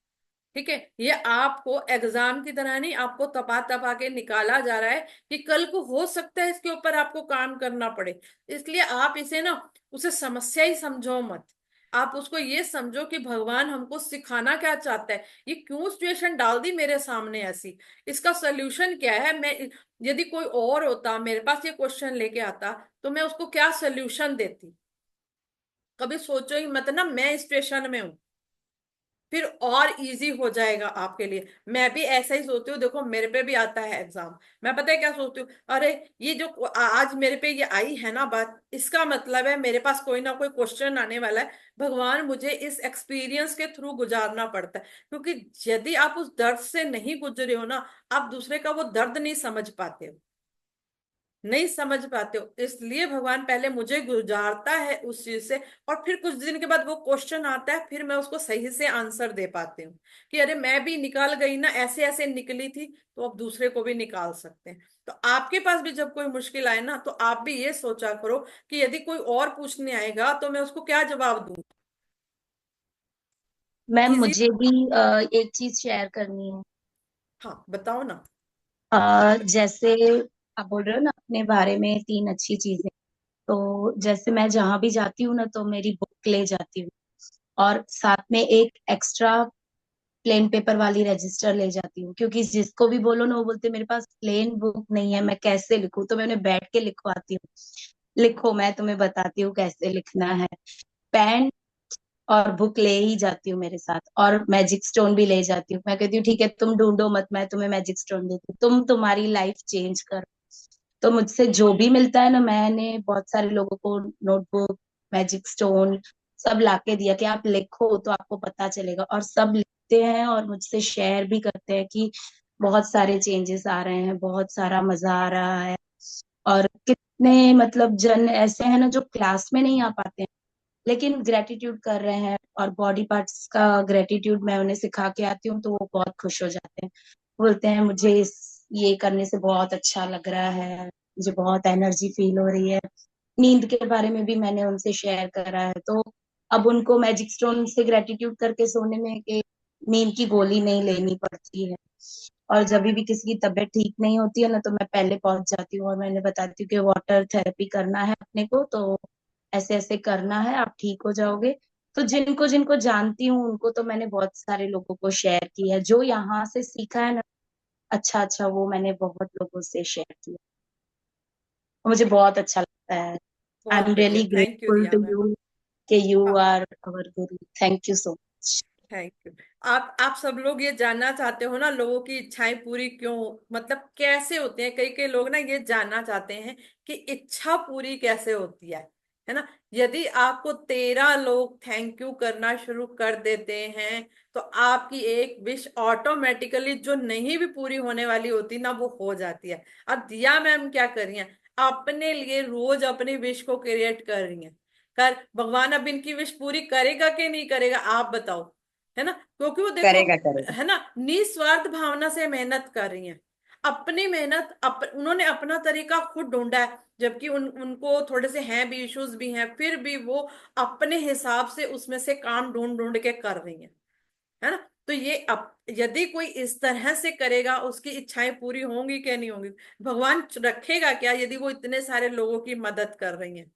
ठीक है, ये आपको एग्जाम की तरह नहीं, आपको तपा तपा के निकाला जा रहा है कि कल को हो सकता है इसके ऊपर आपको काम करना पड़े। इसलिए आप इसे ना उसे समस्या ही समझो मत, आप उसको ये समझो कि भगवान हमको सिखाना क्या चाहता है, ये क्यों सिचुएशन डाल दी मेरे सामने ऐसी, इसका सोल्यूशन क्या है। मैं, यदि कोई और होता मेरे पास ये क्वेश्चन लेके आता तो मैं उसको क्या सोल्यूशन देती। कभी सोचो ही मत ना मैं इस सिचुएशन में हूं, फिर और इजी हो जाएगा आपके लिए। मैं भी ऐसा ही सोचती हूँ, देखो मेरे पे भी आता है एग्जाम, मैं पता है क्या सोचती हूँ, अरे ये जो आज मेरे पे ये आई है ना बात, इसका मतलब है मेरे पास कोई ना कोई क्वेश्चन आने वाला है, भगवान मुझे इस एक्सपीरियंस के थ्रू गुजारना पड़ता है। क्योंकि यदि आप उस दर्द से नहीं गुजरे हो ना, आप दूसरे का वो दर्द नहीं समझ पाते हो, नहीं समझ पाते हो, इसलिए भगवान पहले मुझे गुजारता है उस चीज से, और फिर कुछ दिन के बाद वो क्वेश्चन आता है, फिर मैं उसको सही से आंसर दे पाती हूँ कि अरे मैं भी निकाल गई ना, ऐसे ऐसे निकली थी, तो अब दूसरे को भी निकाल सकते हैं। तो आपके पास भी जब कोई मुश्किल आए ना, तो आप भी ये सोचा करो कि यदि कोई और पूछने आएगा तो मैं उसको क्या जवाब दूँ। Ma'am easy. मुझे भी एक चीज शेयर करनी है। हाँ बताओ ना। जैसे आप बोल रहे हो ना अपने बारे में तीन अच्छी चीजें, तो जैसे मैं जहां भी जाती हूँ ना तो मेरी बुक ले जाती हूँ, और साथ में एक एक्स्ट्रा प्लेन पेपर वाली रजिस्टर ले जाती हूँ, क्योंकि जिसको भी बोलो ना वो बोलते मेरे पास प्लेन बुक नहीं है, मैं कैसे लिखूं, तो मैं उन्हें बैठ के लिखवाती हूँ। लिखो, मैं तुम्हें बताती हूँ कैसे लिखना है। पेन और बुक ले ही जाती हूँ मेरे साथ, और मैजिक स्टोन भी ले जाती हूँ। मैं कहती हूँ ठीक है तुम ढूंढो मत, मैं तुम्हें मैजिक स्टोन देती हूँ, तुम तुम्हारी लाइफ चेंज करो। तो मुझसे जो भी मिलता है ना, मैंने बहुत सारे लोगों को नोटबुक, मैजिक स्टोन सब लाके दिया कि आप लिखो तो आपको पता चलेगा, और सब लिखते हैं और मुझसे शेयर भी करते हैं कि बहुत सारे चेंजेस आ रहे हैं, बहुत सारा मजा आ रहा है। और कितने मतलब जन ऐसे हैं ना जो क्लास में नहीं आ पाते हैं, लेकिन ग्रेटिट्यूड कर रहे हैं, और बॉडी पार्ट्स का ग्रेटिट्यूड मैं उन्हें सिखा के आती हूँ तो वो बहुत खुश हो जाते हैं। बोलते हैं मुझे ये करने से बहुत अच्छा लग रहा है, मुझे बहुत एनर्जी फील हो रही है। नींद के बारे में भी मैंने उनसे शेयर करा है, तो अब उनको मैजिक स्टोन से ग्रेटिट्यूड करके सोने में एक नींद की गोली नहीं लेनी पड़ती है। और जब भी किसी की तबीयत ठीक नहीं होती है ना, तो मैं पहले पहुंच जाती हूँ और मैंने बताती हूँ कि वाटर थेरेपी करना है अपने को, तो ऐसे ऐसे करना है, आप ठीक हो जाओगे। तो जिनको जिनको जानती हूँ उनको तो मैंने बहुत सारे लोगों को शेयर किया है, जो यहाँ से सीखा है ना अच्छा अच्छा, वो मैंने बहुत लोगों से शेयर किया। मुझे बहुत अच्छा लगता है। आई बहुत एम बढ़िया, really thank you grateful Ria to ma'am. You कि यू हाँ, are our guru. Thank you so much. Thank you. आप सब लोग ये जानना चाहते हो ना लोगों की इच्छाएं पूरी क्यों, मतलब कैसे होती हैं, कई कई लोग ना ये जानना चाहते हैं कि इच्छा पूरी कैसे होती है ना। यदि आपको 13 लोग थैंक यू करना शुरू कर देते हैं, तो आपकी एक विश ऑटोमेटिकली जो नहीं भी पूरी होने वाली होती ना, वो हो जाती है। अब दिया मैम क्या कर रही हैं, अपने लिए रोज अपनी विश को क्रिएट कर रही हैं। कर भगवान अब इनकी विश पूरी करेगा कि नहीं करेगा, आप बताओ, है ना। क्योंकि वो देखो, करेगा करेगा। है ना, निस्वार्थ भावना से मेहनत कर रही हैं। अपनी मेहनत उन्होंने अपना तरीका खुद ढूंढा है, जबकि उनको थोड़े से हैं भी, इश्यूज भी हैं, फिर भी वो अपने हिसाब से उसमें से काम ढूंढ ढूंढ के कर रही हैं, है ना। तो ये यदि कोई इस तरह से करेगा, उसकी इच्छाएं पूरी होंगी क्या, नहीं होंगी। भगवान रखेगा क्या यदि वो इतने सारे लोगों की मदद कर रही हैं,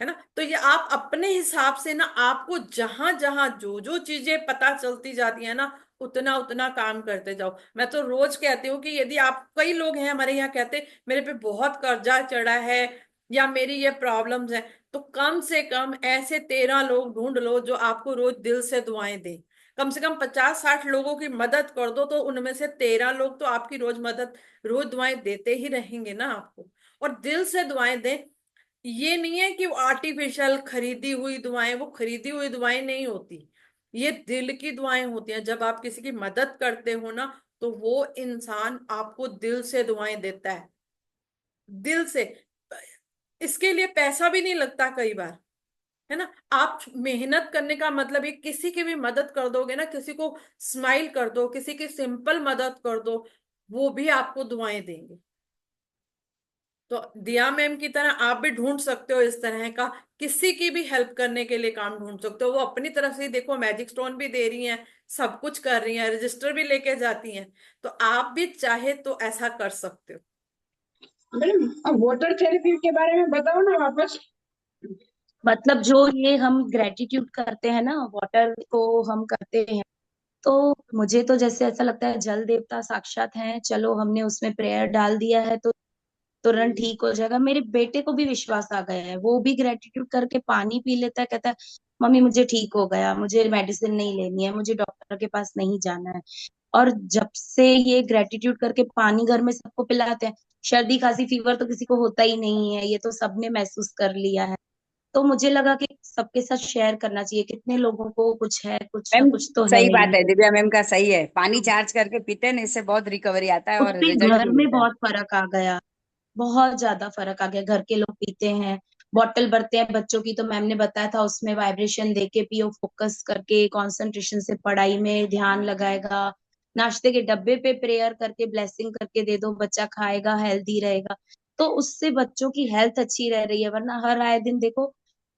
है ना। तो ये आप अपने हिसाब से ना, आपको जहां जहां जो जो चीजें पता चलती जाती है ना, उतना उतना काम करते जाओ। मैं तो रोज कहती हूँ कि यदि आप, कई लोग हैं हमारे यहाँ कहते मेरे पे बहुत कर्जा चढ़ा है या मेरी ये प्रॉब्लम्स है, तो कम से कम ऐसे 13 लोग ढूंढ लो जो आपको रोज दिल से दुआएं दें। कम से कम 50-60 लोगों की मदद कर दो, तो उनमें से 13 लोग तो आपकी रोज मदद, रोज दुआएं देते ही रहेंगे ना आपको। और दिल से दुआएं दें। ये नहीं है कि वो आर्टिफिशियल खरीदी हुई दुआएं, वो खरीदी हुई दुआएं नहीं होती, ये दिल की दुआएं होती हैं। जब आप किसी की मदद करते हो ना, तो वो इंसान आपको दिल से दुआएं देता है, दिल से। इसके लिए पैसा भी नहीं लगता कई बार, है ना। आप मेहनत करने का मतलब ये, किसी की भी मदद कर दोगे ना, किसी को स्माइल कर दो, किसी की सिंपल मदद कर दो, वो भी आपको दुआएं देंगे। तो दिया मैम की तरह आप भी ढूंढ सकते हो इस तरह का, किसी की भी हेल्प करने के लिए काम ढूंढ सकते हो। वो अपनी तरफ से ही देखो मैजिक स्टोन भी दे रही हैं, सब कुछ कर रही हैं, रजिस्टर भी लेके जाती हैं, तो आप भी चाहे तो ऐसा कर सकते हो। मैडम, अब वाटर थेरेपी के बारे में बताओ ना वापस। मतलब जो ये हम ग्रेटिट्यूड करते हैं ना, वाटर को हम करते हैं, तो मुझे तो जैसे ऐसा लगता है जल देवता साक्षात हैं। चलो हमने उसमें प्रेयर डाल दिया है तो तुरंत ठीक हो जाएगा। मेरे बेटे को भी विश्वास आ गया है, वो भी ग्रेटिट्यूड करके पानी पी लेता है, कहता है मम्मी मुझे ठीक हो गया, मुझे मेडिसिन नहीं लेनी है, मुझे डॉक्टर के पास नहीं जाना है। और जब से ये ग्रेटिट्यूड करके पानी घर में सबको पिलाते हैं, सर्दी खांसी फीवर तो किसी को होता ही नहीं है, ये तो सबने महसूस कर लिया है। तो मुझे लगा कि सबके साथ शेयर करना चाहिए, कितने लोगों को कुछ है, कुछ ना मैम कुछ तो है सही बात ही। है, दिव्या मैम का सही है, पानी चार्ज करके पीते हैं ना, इससे बहुत रिकवरी आता है और उससे रिजल्ट घर भी में मिलता है। बहुत फर्क आ गया, बहुत ज्यादा फर्क आ गया। घर के लोग पीते हैं, बॉटल भरते हैं बच्चों की, तो मैम ने बताया था उसमें वाइब्रेशन देके पियो, फोकस करके कंसंट्रेशन से पढ़ाई में ध्यान लगाएगा। नाश्ते के डब्बे पे प्रेयर करके ब्लेसिंग करके दे दो, बच्चा खाएगा, हेल्दी रहेगा। तो उससे बच्चों की हेल्थ अच्छी रह रही है। वरना हर आए दिन देखो,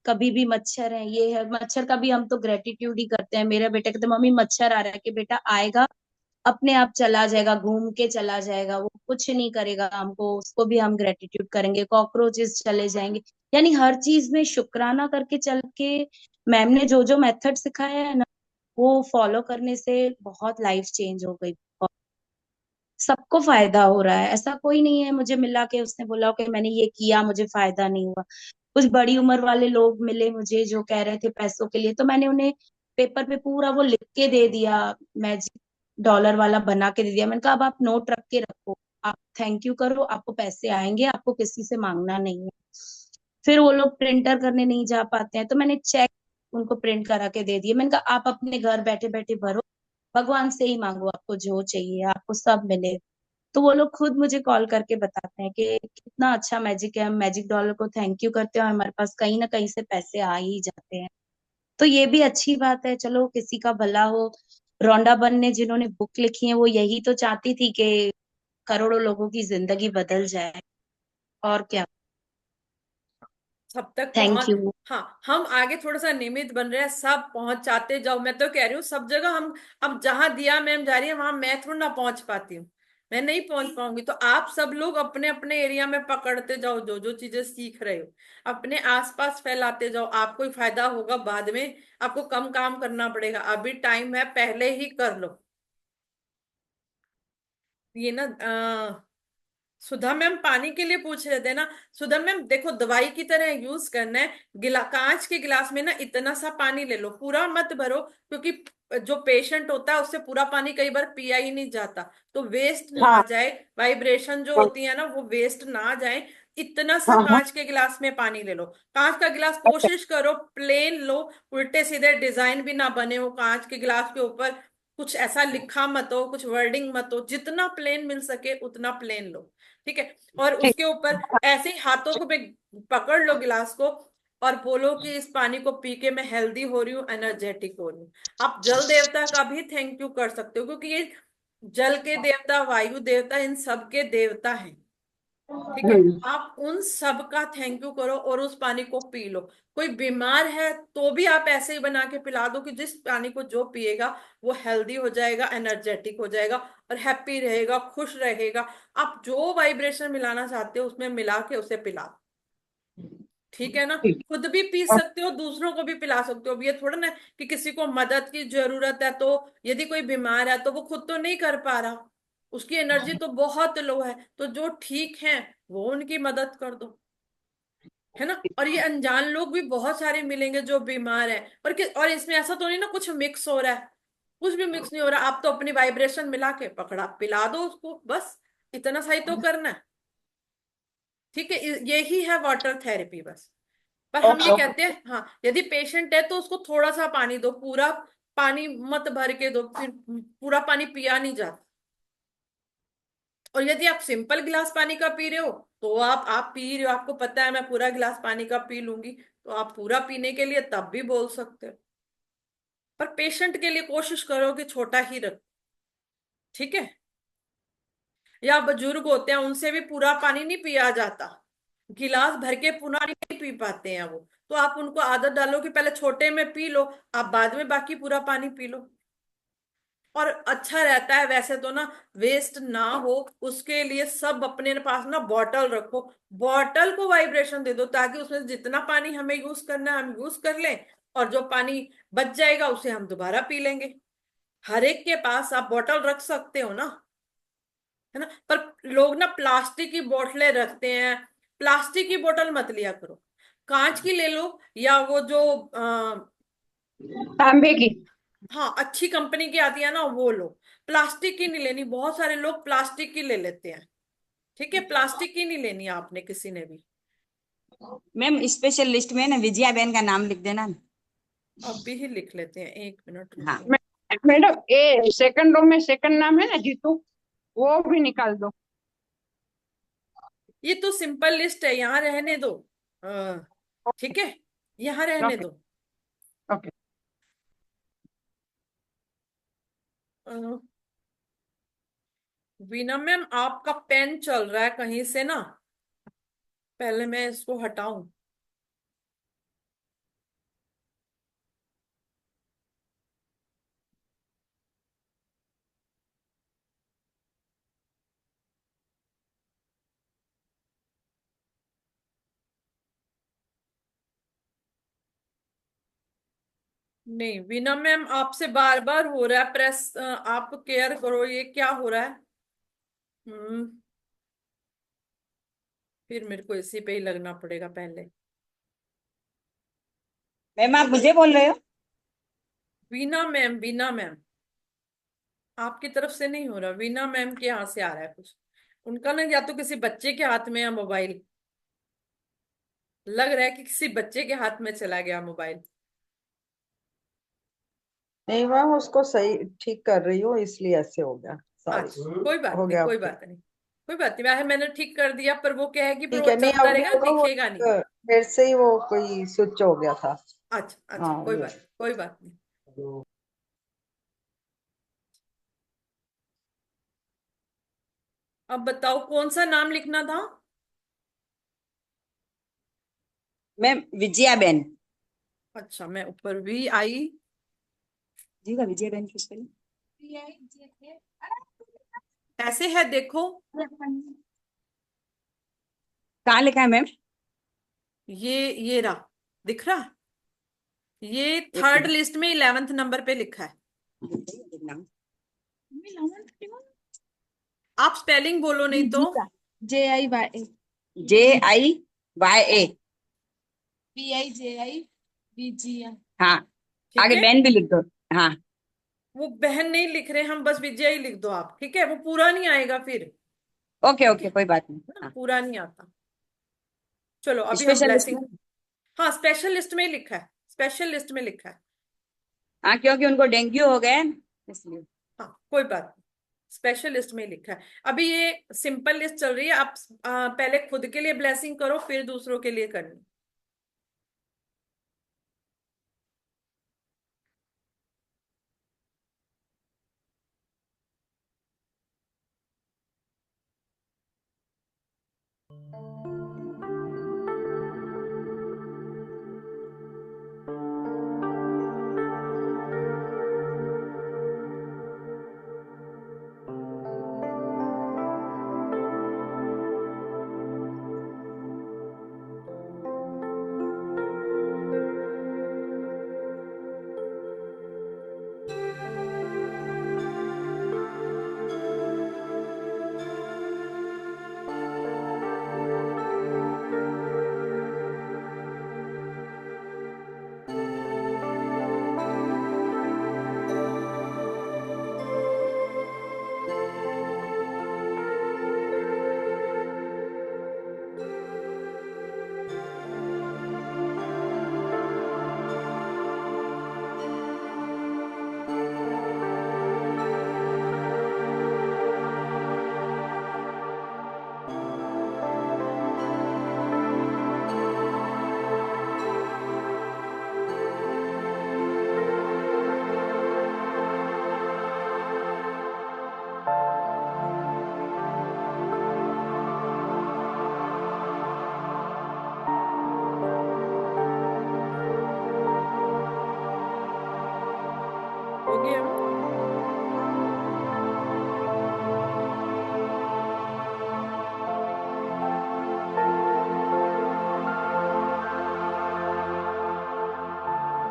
कभी भी मच्छर है, ये है, मच्छर का भी हम तो ग्रेटिट्यूड ही करते हैं। मेरा बेटा कहते मम्मी मच्छर आ रहा है, कि बेटा आएगा, अपने आप चला जाएगा, घूम के चला जाएगा, वो कुछ नहीं करेगा हमको, उसको भी हम ग्रेटिट्यूड करेंगे। कॉकरोचेस चले जाएंगे। यानी हर चीज में शुक्राना करके चल के मैम ने जो जो मेथड सिखाया है ना, वो फॉलो करने से बहुत लाइफ चेंज हो गई। सबको फायदा हो रहा है, ऐसा कोई नहीं है मुझे मिला के उसने बोला कि मैंने ये किया मुझे फायदा नहीं हुआ। कुछ बड़ी उम्र वाले लोग मिले मुझे जो कह रहे थे पैसों के लिए, तो मैंने उन्हें पेपर पे पूरा वो लिख के दे दिया, मैजिक डॉलर वाला बना के दे दिया। मैंने कहा अब आप नोट रख के रखो, आप थैंक यू करो, आपको पैसे आएंगे, आपको किसी से मांगना नहीं है। फिर वो लोग प्रिंटर करने नहीं जा पाते हैं, तो मैंने चेक उनको प्रिंट करा के दे दिए। मैंने कहा आप अपने घर बैठे बैठे भरो, भगवान से ही मांगो, आपको जो चाहिए आपको सब मिले। तो वो लोग खुद मुझे कॉल करके बताते हैं कि कितना अच्छा मैजिक है, हम मैजिक डॉलर को थैंक यू करते हैं और हमारे पास कहीं ना कहीं से पैसे आ ही जाते हैं। तो ये भी अच्छी बात है, चलो किसी का भला हो। रोंडा बन ने जिन्होंने बुक लिखी है वो यही तो चाहती थी कि करोड़ों लोगों की जिंदगी बदल जाए, और क्या। सब तक थैंक पहुंच, यू। हाँ हम आगे थोड़ा सा निमित्त बन रहे हैं, सब पहुंचाते जाओ। मैं तो कह रही हूँ सब जगह हम, अब जहां दिया मैम जा रही है वहां मैं थोड़ा ना पहुंच पाती हूँ, मैं नहीं पहुंच पाऊंगी, तो आप सब लोग अपने अपने एरिया में पकड़ते जाओ, जो जो चीजें सीख रहे हो अपने आसपास फैलाते जाओ, आपको ही फायदा होगा। बाद में आपको कम काम करना पड़ेगा, अभी टाइम है, पहले ही कर लो। ये ना सुधा मैम पानी के लिए पूछ रहे थे ना। सुधा मैम देखो दवाई की तरह यूज करना है। कांच के गिलास में ना इतना सा पानी ले लो, पूरा मत भरो, क्योंकि जो पेशेंट होता है उससे पूरा पानी कई बार पिया ही नहीं जाता, तो वेस्ट ना हाँ जाए, वाइब्रेशन जो हाँ होती है ना वो वेस्ट ना जाए। इतना सा हाँ हाँ, कांच के गिलास में पानी ले लो। कांच का गिलास कोशिश करो प्लेन लो, उल्टे सीधे डिजाइन भी ना बने हो कांच के गिलास के ऊपर, कुछ ऐसा लिखा मत हो, कुछ वर्डिंग मत हो, जितना प्लेन मिल सके उतना प्लेन लो। ठीक है, और ठीक। उसके ऊपर ऐसे ही हाथों को पे पकड़ लो गिलास को, और बोलो कि इस पानी को पी के मैं हेल्दी हो रही हूँ, एनर्जेटिक हो रही हूँ। आप जल देवता का भी थैंक यू कर सकते हो, क्योंकि ये जल के देवता, वायु देवता, इन सब के देवता हैं। ठीक है, हम्म, आप उन सब का थैंक यू करो और उस पानी को पी लो। कोई बीमार है तो भी आप ऐसे ही बना के पिला दो कि जिस पानी को जो पिएगा वो हेल्दी हो जाएगा, एनर्जेटिक हो जाएगा और हैप्पी रहेगा, खुश रहेगा। आप जो वाइब्रेशन मिलाना चाहते हो उसमें मिला के उसे पिला दो। ठीक है ना, ठीक। खुद भी पी सकते हो, दूसरों को भी पिला सकते हो। अब ये थोड़ा ना कि किसी को मदद की जरूरत है, तो यदि कोई बीमार है तो वो खुद तो नहीं कर पा रहा, उसकी एनर्जी तो बहुत लो है, तो जो ठीक है वो उनकी मदद कर दो। है ना, और ये अनजान लोग भी बहुत सारे मिलेंगे जो बीमार है, और इसमें ऐसा तो नहीं ना कुछ मिक्स हो रहा है, कुछ भी मिक्स नहीं हो रहा। आप तो अपनी वाइब्रेशन मिला के पकड़ा पिला दो उसको, बस इतना सही तो करना है। ठीक है, यही है वाटर थेरेपी बस। पर हम ये ओके। कहते हैं हाँ, यदि पेशेंट है तो उसको थोड़ा सा पानी दो, पूरा पानी मत भर के दो, फिर पूरा पानी पिया नहीं जाता। और यदि आप सिंपल गिलास पानी का पी रहे हो, तो आप पी रहे हो, आपको पता है मैं पूरा गिलास पानी का पी लूंगी, तो आप पूरा पीने के लिए तब भी बोल सकते हो। पर पेशेंट के लिए कोशिश करो कि छोटा ही रख। ठीक है, या बुजुर्ग होते हैं उनसे भी पूरा पानी नहीं पिया जाता, गिलास भर के पूरा नहीं पी पाते हैं वो। तो आप उनको आदत डालो कि पहले छोटे में पी लो, आप बाद में बाकी पूरा पानी पी लो। और अच्छा रहता है वैसे तो ना, वेस्ट ना हो उसके लिए सब अपने पास ना बॉटल रखो। बॉटल को वाइब्रेशन दे दो ताकि उसमें जितना पानी हमें यूज करना है हम यूज कर लें, और जो पानी बच जाएगा उसे हम दोबारा पी लेंगे। हर एक के पास आप बॉटल रख सकते हो ना, है ना। पर लोग ना प्लास्टिक की बोतलें रखते हैं। प्लास्टिक की बोतल मत लिया करो, कांच की ले लो, या वो जो तांबे की। हाँ अच्छी कंपनी की आती है ना वो लो। प्लास्टिक की नहीं लेनी, बहुत सारे लोग प्लास्टिक की ले लेते हैं। ठीक है, प्लास्टिक की नहीं लेनी आपने किसी ने भी। मैम स्पेशल लिस्ट में ना विजया बहन का नाम लिख देना। अभी ही लिख लेते हैं, 1 मिनट हाँ रुको। मैडम ए सेकंड रो में सेकंड नाम है ना जीतू, वो भी निकाल दो। ये तो सिंपल लिस्ट है, यहाँ रहने दो। ठीक है, यहाँ रहने ओके दो। ओके। अ, वीना मैम आपका पेन चल रहा है कहीं से ना, पहले मैं इसको हटाऊं। नहीं वीना मैम आपसे बार बार हो रहा है प्रेस, आप केयर करो, ये क्या हो रहा है। हम्म, फिर मेरे को इसी पे ही लगना पड़ेगा पहले। मैम आप मुझे बोल रहे हो? वीना मैम, वीना मैम आपकी तरफ से नहीं हो रहा, वीना मैम के यहाँ से आ रहा है कुछ। उनका ना या तो किसी बच्चे के हाथ में है मोबाइल, लग रहा है कि किसी बच्चे के हाथ में चला गया मोबाइल। नहीं मैम, उसको सही ठीक कर रही हो इसलिए ऐसे हो गया। सॉरी। अच्छा कोई बात हो नहीं, गया कोई आपके। बात नहीं, कोई बात नहीं, वैसे मैंने ठीक कर दिया, पर वो क्या है कि फिर ठीक वो है, नहीं चलता अब नहीं रहेगा, होगा वो। दिखेगा नहीं। फिर से ही वो कोई स्विच हो गया था। अच्छा अच्छा, हाँ कोई ये। बात, कोई बात नहीं। अब बताओ कौन सा नाम लिखना था। मैम विजया बहन। अच्छा, मैं ऊपर भी आई। जी का विजया बहन किस पे? ऐसे है देखो, कहाँ लिखा है मैम? ये रहा, दिख रहा। ये एक थर्ड मिनट। लिस्ट में 11वें नंबर पे लिखा है। नाम आप स्पेलिंग बोलो नहीं तो। JIYA JIYA। BIJIVGA। हाँ ठीक आगे है, बहन भी लिख दो। हाँ वो बहन नहीं लिख रहे हम, बस विजय ही लिख दो आप, ठीक है, वो पूरा नहीं आएगा फिर। ओके ठीक है ओके कोई बात नहीं। ना, हाँ पूरा नहीं आता। चलो अभी हम स्पेशल लिस्ट ब्लेसिंग। में। हाँ स्पेशल लिस्ट में ही लिखा है, स्पेशल लिस्ट में लिखा है। हाँ क्योंकि उनको डेंगू हो गया है ना, इसलिए। हाँ कोई बात नहीं, स्पेशल लिस्ट में ही लिखा है। अभी ये सिंपल लिस्ट चल रही है, आप पहले खुद के लिए ब्लेसिंग करो फिर दूसरों के लिए करनी।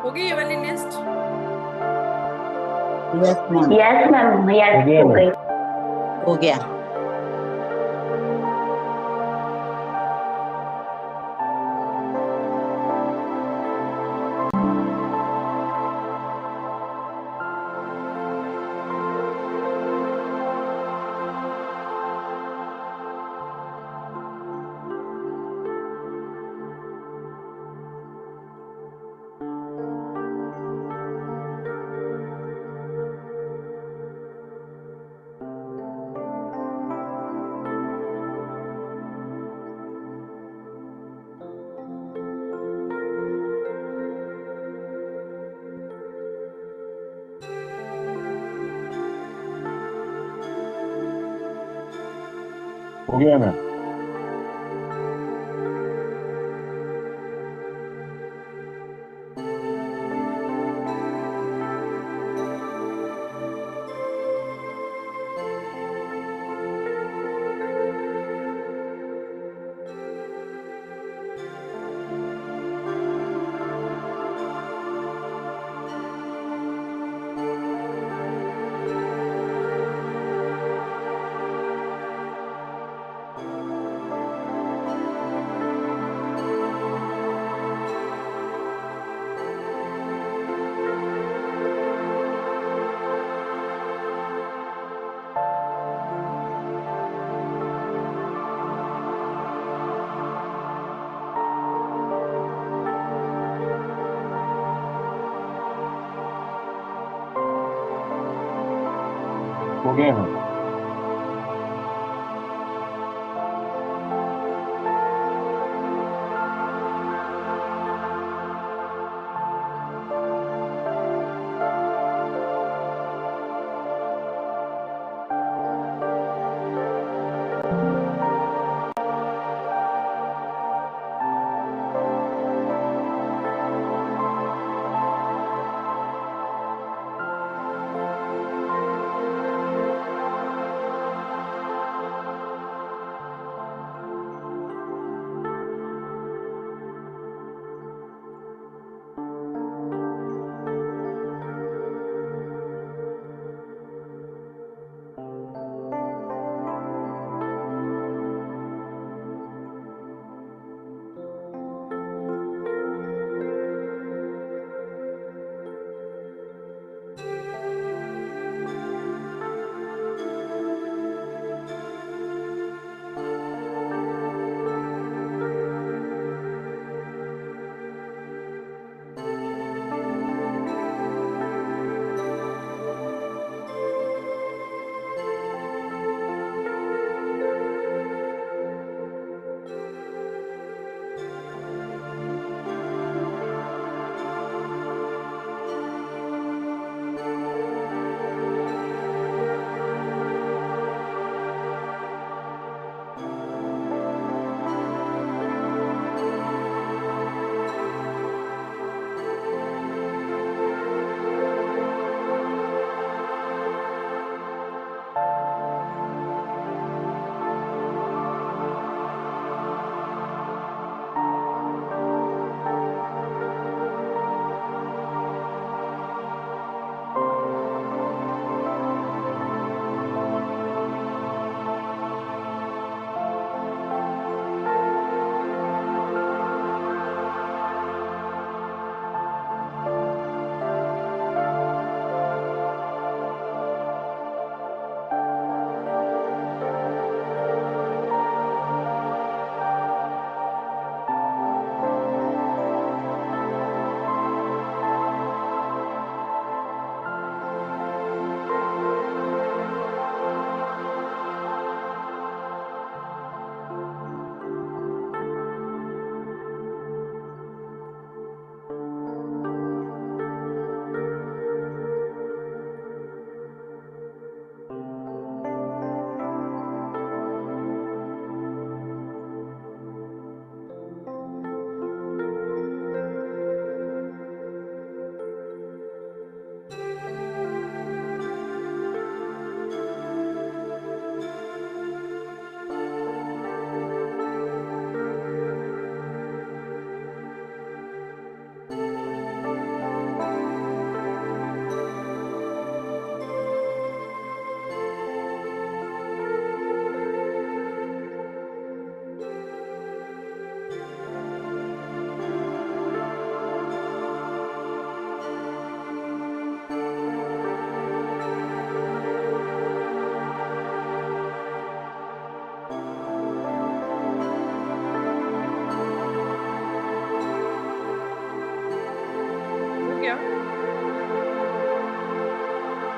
होगी ये वाली list? Yes ma'am, yes ma'am, yes हो गई। हो गया। हो गया मैम। हो गया मैम।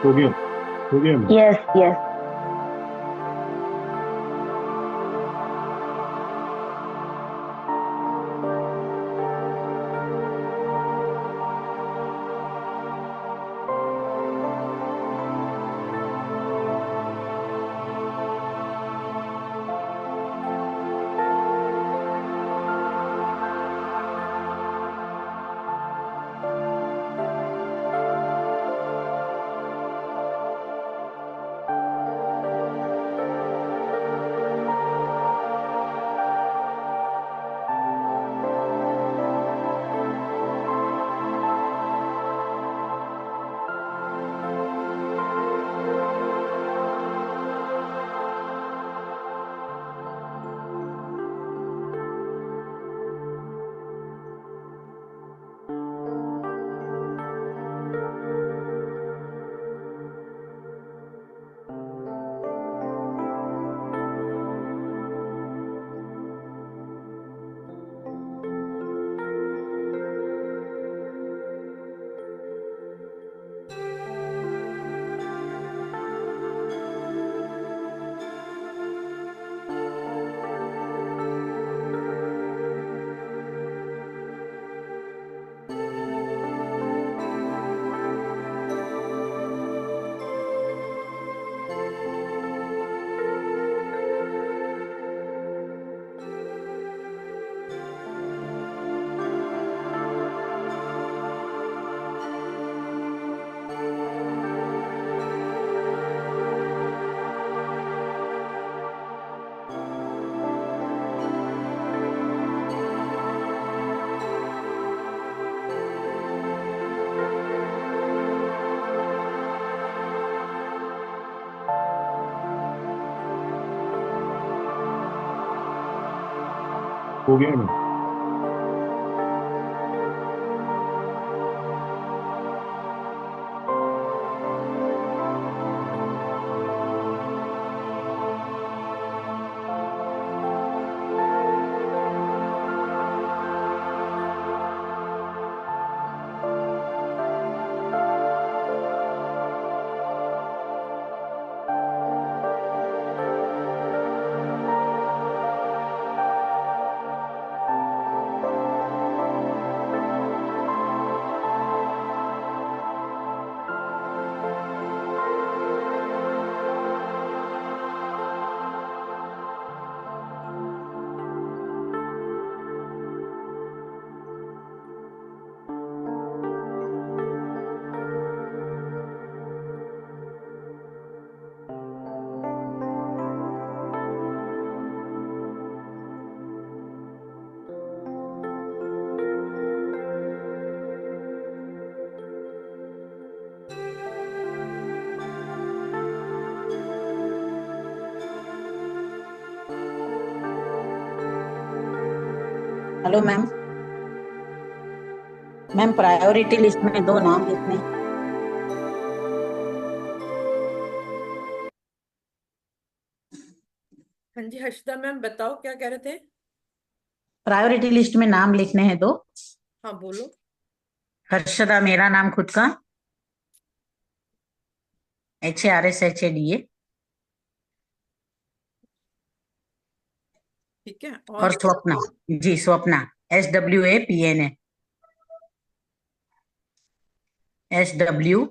हो गया हो गया मैम। Yes yes. हो गया ma'am. Hello ma'am. Ma'am priority list में 2 नाम लिखने। हाँ जी हर्षदा मैम बताओ क्या कह रहे थे। प्रायोरिटी लिस्ट में नाम लिखने हैं 2। हाँ बोलो। हर्षदा मेरा नाम खुद का, HARSHADA। ठीक है और स्वप्ना, जी Swapna, SWAPNA, SWAPNA।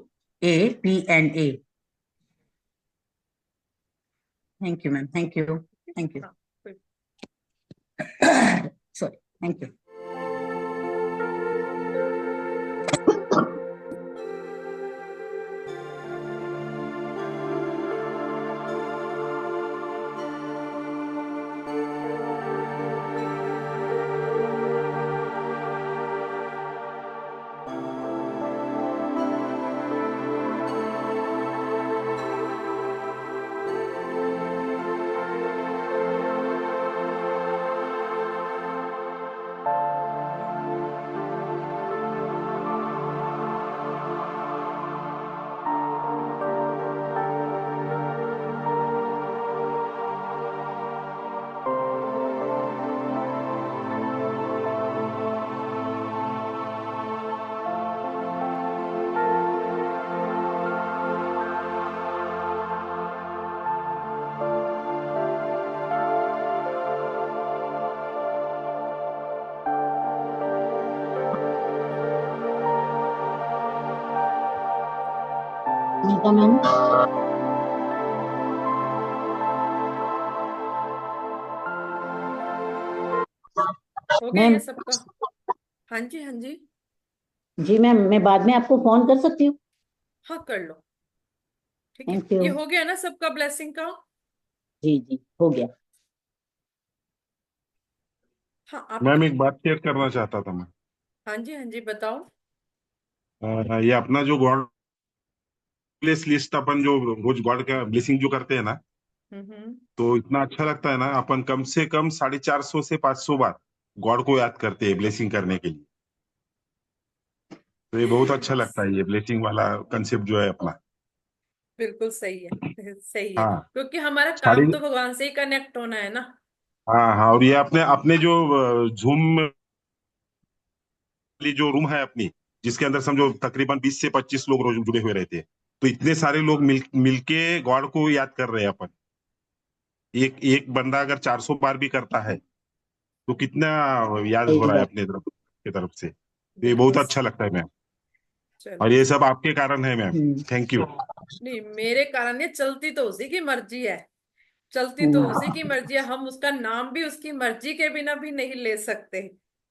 Thank you ma'am, thank you, thank you. हाँ, कोई- sorry, thank you. Neeta ma'am. हो गया मैम। ये सबका? हाँ जी, हाँ जी। जी मैम, मैं बाद में आपको फोन कर सकती हूँ? हाँ, कर लो। ठीक है, थैंक यू। ये हो गया ना सबका ब्लेसिंग का? जी जी, हो गया। हाँ, आप। मैम एक बात शेयर करना चाहता था मैं। हाँ जी, हाँ जी, बताओ। ये अपना जो गॉड प्लेस लिस्ट अपन जो रोज गॉड का ब्लेसिंग जो करते हैं ना, हम्म। तो इतना अच्छा लगता है ना। अपन कम से कम 450 से 500 बार गॉड को याद करते हैं ब्लेसिंग करने के लिए। तो ये बहुत अच्छा लगता है, ये ब्लेसिंग वाला कंसेप्ट जो है अपना। बिल्कुल सही है। सही है, हाँ। क्योंकि हमारा साड़ी। काम तो भगवान से ही कनेक्ट होना है ना। हाँ हाँ, और ये अपने अपने जो जूम वाली जो रूम है अपनी, जिसके अंदर समझो तकरीबन 20 से 25 लोग रोज जुड़े हुए रहते हैं। तो इतने सारे लोग मिलके गॉड को याद कर रहे हैं अपन। एक एक बंदा अगर 400 बार भी करता है तो कितना याद हो सही रहा है बात। अपने तरफ की तरफ से। तो ये बिल्कुल बहुत अच्छा लगता है मैम। चलो। और ये सब आपके कारण है मैम। हम्म। Thank you. नहीं, मेरे कारण ये चलती तो उसी की मर्जी है। चलती तो हम्म। उसी की मर्जी है, हम उसका नाम भी उसकी मर्जी के बिना भी नहीं ले सकते।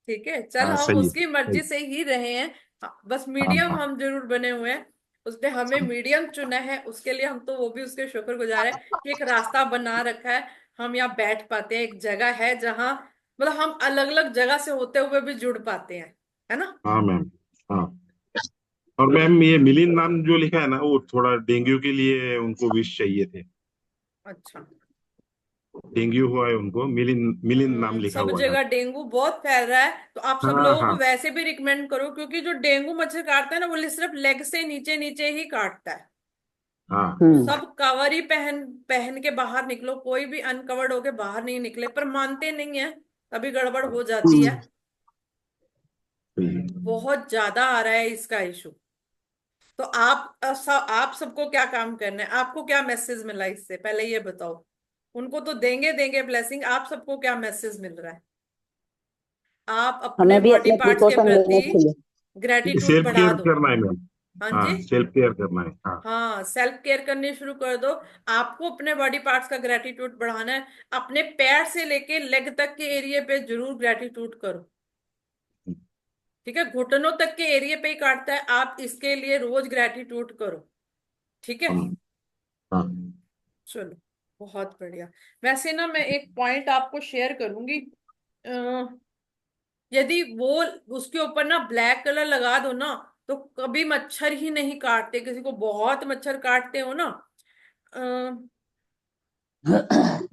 ठीक है, चल हाँ हम सही है, उसकी सही। मर्जी से ही रहे हैं। हाँ, बस हाँ मीडियम हाँ हम जरूर बने हुए हैं। उसने हमें मीडियम चुना है, उसके लिए हम तो वो भी उसके शुक्रगुजार है कि एक रास्ता बना रखा है। हम यहाँ बैठ पाते हैं, एक जगह है जहाँ मतलब हम अलग अलग जगह से होते हुए भी जुड़ पाते हैं, है ना। हाँ मैम। हाँ। और मैम ये मिलिंद नाम जो लिखा है ना, वो थोड़ा डेंगू के लिए उनको विश चाहिए थे। अच्छा। डेंगू हुआ है उनको, मिलिंद मिलिंद नाम लिखा सब हुआ है। जगह डेंगू बहुत फैल रहा है, तो आप सब हाँ लोगों को हाँ वैसे भी रिकमेंड करो, क्योंकि जो डेंगू मच्छर काटता है ना, वो सिर्फ लेग से नीचे नीचे ही काटता है। हाँ। तो हम्म। सब कवर ही पहन पहन के बाहर निकलो, कोई भी अनकवर्ड होके बाहर नहीं निकले, पर मानते नहीं है, तभी गड़बड़ हो जाती है। सही है। बहुत ज्यादा आ रहा है इसका इशू। तो आप सबको क्या काम करना है, आपको क्या मैसेज मिला इससे, पहले ये बताओ। उनको तो देंगे देंगे ब्लेसिंग, आप सबको क्या मैसेज मिल रहा है? आप अपने हमें भी बॉडी अपने पार्ट्स के प्रिकॉशन लेने प्रति चाहिए। ग्रेटिट्यूड सेल्फ बढ़ा केयर दो। करना है मैम। हाँ जी। हाँ, सेल्फ केयर करना है। हाँ। हाँ, सेल्फ केयर करनी शुरू कर दो। आपको अपने बॉडी पार्ट्स का ग्रेटिट्यूड बढ़ाना है। अपने पैर से लेके लेग तक के एरिया पे जरूर ग्रेटिट्यूड करो। ठीक है, घुटनों तक के एरिया पे ही काटता है, आप इसके लिए रोज ग्रेटिट्यूड करो। ठीक है। हाँ हाँ। चलो, बहुत बढ़िया। वैसे ना मैं एक पॉइंट आपको शेयर करूंगी। यदि वो उसके ऊपर ना ब्लैक कलर लगा दो ना, तो कभी मच्छर ही नहीं काटते। किसी को बहुत मच्छर काटते हो ना, अ,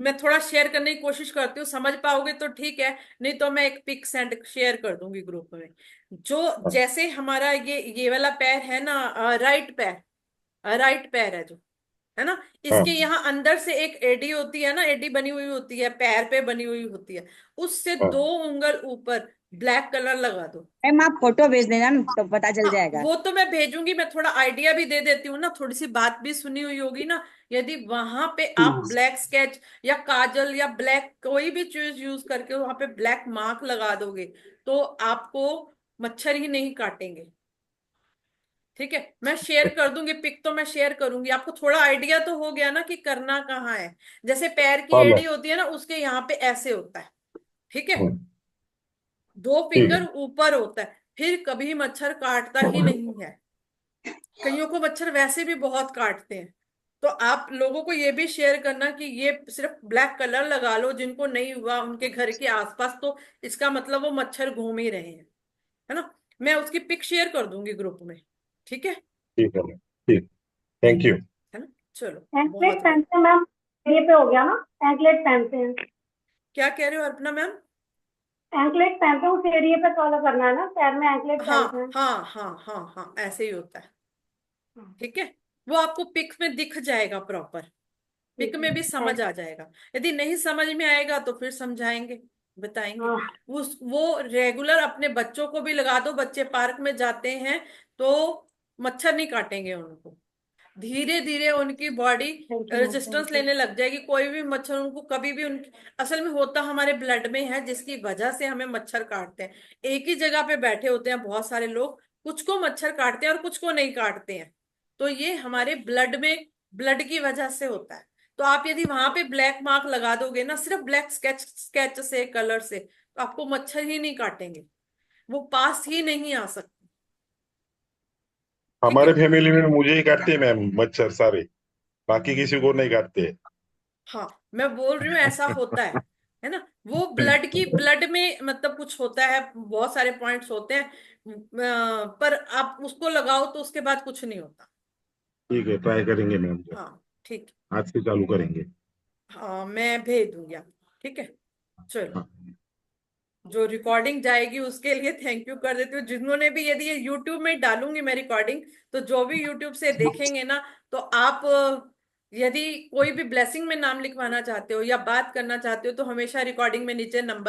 मैं थोड़ा शेयर करने की कोशिश करती हूँ, समझ पाओगे तो ठीक है, नहीं तो मैं एक पिक सेंड शेयर कर दूंगी ग्रुप में। जो जैसे हमारा ये वाला पैर है ना, राइट पैर, राइट पैर है जो, है ना, हाँ इसके यहाँ अंदर से एक एडी होती है ना, एडी बनी हुई होती है, पैर पे बनी हुई होती है, उससे हाँ। 2 उंगल ऊपर ब्लैक कलर लगा दो। मैम आप फोटो भेज देना ना, तो पता चल हाँ, जाएगा। वो तो मैं भेजूंगी, मैं थोड़ा आइडिया भी दे देती हूँ ना, थोड़ी सी बात भी सुनी हुई होगी ना। यदि वहां पे आप ब्लैक स्केच या काजल या ब्लैक कोई भी चीज यूज करके वहां पे ब्लैक मार्क लगा दोगे, तो आपको मच्छर ही नहीं काटेंगे। ठीक है, मैं शेयर कर दूंगी पिक, तो मैं शेयर करूंगी, आपको थोड़ा आइडिया तो हो गया ना कि करना कहाँ है। जैसे पैर की हाँ एड़ी मैम। होती है ना, उसके यहाँ पे ऐसे होता है। ठीक है, हाँ, 2 फिंगर ठीक ऊपर होता है, फिर कभी मच्छर काटता ही है। नहीं है। कईयों को मच्छर वैसे भी बहुत काटते हैं। तो आप लोगों को ये भी शेयर करना कि ये सिर्फ ब्लैक कलर लगा लो, जिनको नहीं हुआ उनके घर के आसपास, तो इसका मतलब वो मच्छर घूम ही रहे हैं, है ना। मैं उसकी पिक शेयर कर दूंगी ग्रुप में। ठीक है। ठीक है मैम। ठीक। Thank you. है ना। चलो, एंकलेट बहुत बढ़िया। पहनते हैं मैम, ये पे हो गया ना। एंकलेट पहनते हैं। क्या कह रहे हो अर्पना मैम? एंकलेट पहनते हैं, उस एरिया पे फॉलो करना है ना, पैर में एंकलेट पहनते हाँ हैं। हाँ हाँ हाँ हाँ, ऐसे ही होता है। ठीक है, वो आपको पिक में दिख जाएगा प्रॉपर, पिक ठीक है, में भी समझ थैंक। आ जाएगा। यदि नहीं समझ में आएगा तो फिर समझाएंगे, बताएंगे। हाँ। वो रेगुलर अपने बच्चों को भी लगा दो, बच्चे पार्क में जाते हैं तो मच्छर नहीं काटेंगे उनको। धीरे धीरे उनकी body thank you ma'am, resistance thank you. लेने लग जाएगी, कोई भी मच्छर उनको कभी भी उनकी, असल में होता हमारे ब्लड में है, जिसकी वजह से हमें मच्छर काटते हैं। एक ही जगह पे बैठे होते हैं बहुत सारे लोग, कुछ को मच्छर काटते हैं और कुछ को नहीं काटते हैं। तो ये हमारे ब्लड की वजह से होता है। तो आप यदि वहां पे ब्लैक मार्क लगा दोगे ना, सिर्फ ब्लैक स्केच से, कलर से, तो आपको मच्छर ही नहीं काटेंगे, वो पास ही नहीं आ सकते। ठीक हमारे है। फैमिली में मुझे ही काटते हैं मैम मच्छर सारे, बाकी किसी को नहीं काटते। हाँ, मैं बोल रही हूँ ऐसा होता है ना। वो ब्लड में मतलब कुछ होता है, बहुत सारे पॉइंट्स होते हैं, पर आप उसको लगाओ तो उसके बाद कुछ नहीं होता। ठीक है, ट्राई करेंगे मैम, हाँ ठीक। आज से चालू करेंगे। हाँ, मैं भेज दूंगी आपको, ठीक है। चलो, हाँ। जो रिकॉर्डिंग जाएगी उसके लिए थैंक यू कर देती हूँ। जिन्होंने भी, यदि ये यूट्यूब में डालूंगी मैं रिकॉर्डिंग, तो जो भी यूट्यूब से देखेंगे ना, तो आप यदि कोई भी ब्लेसिंग में नाम लिखवाना चाहते हो या बात करना चाहते हो, तो हमेशा रिकॉर्डिंग में नीचे नंबर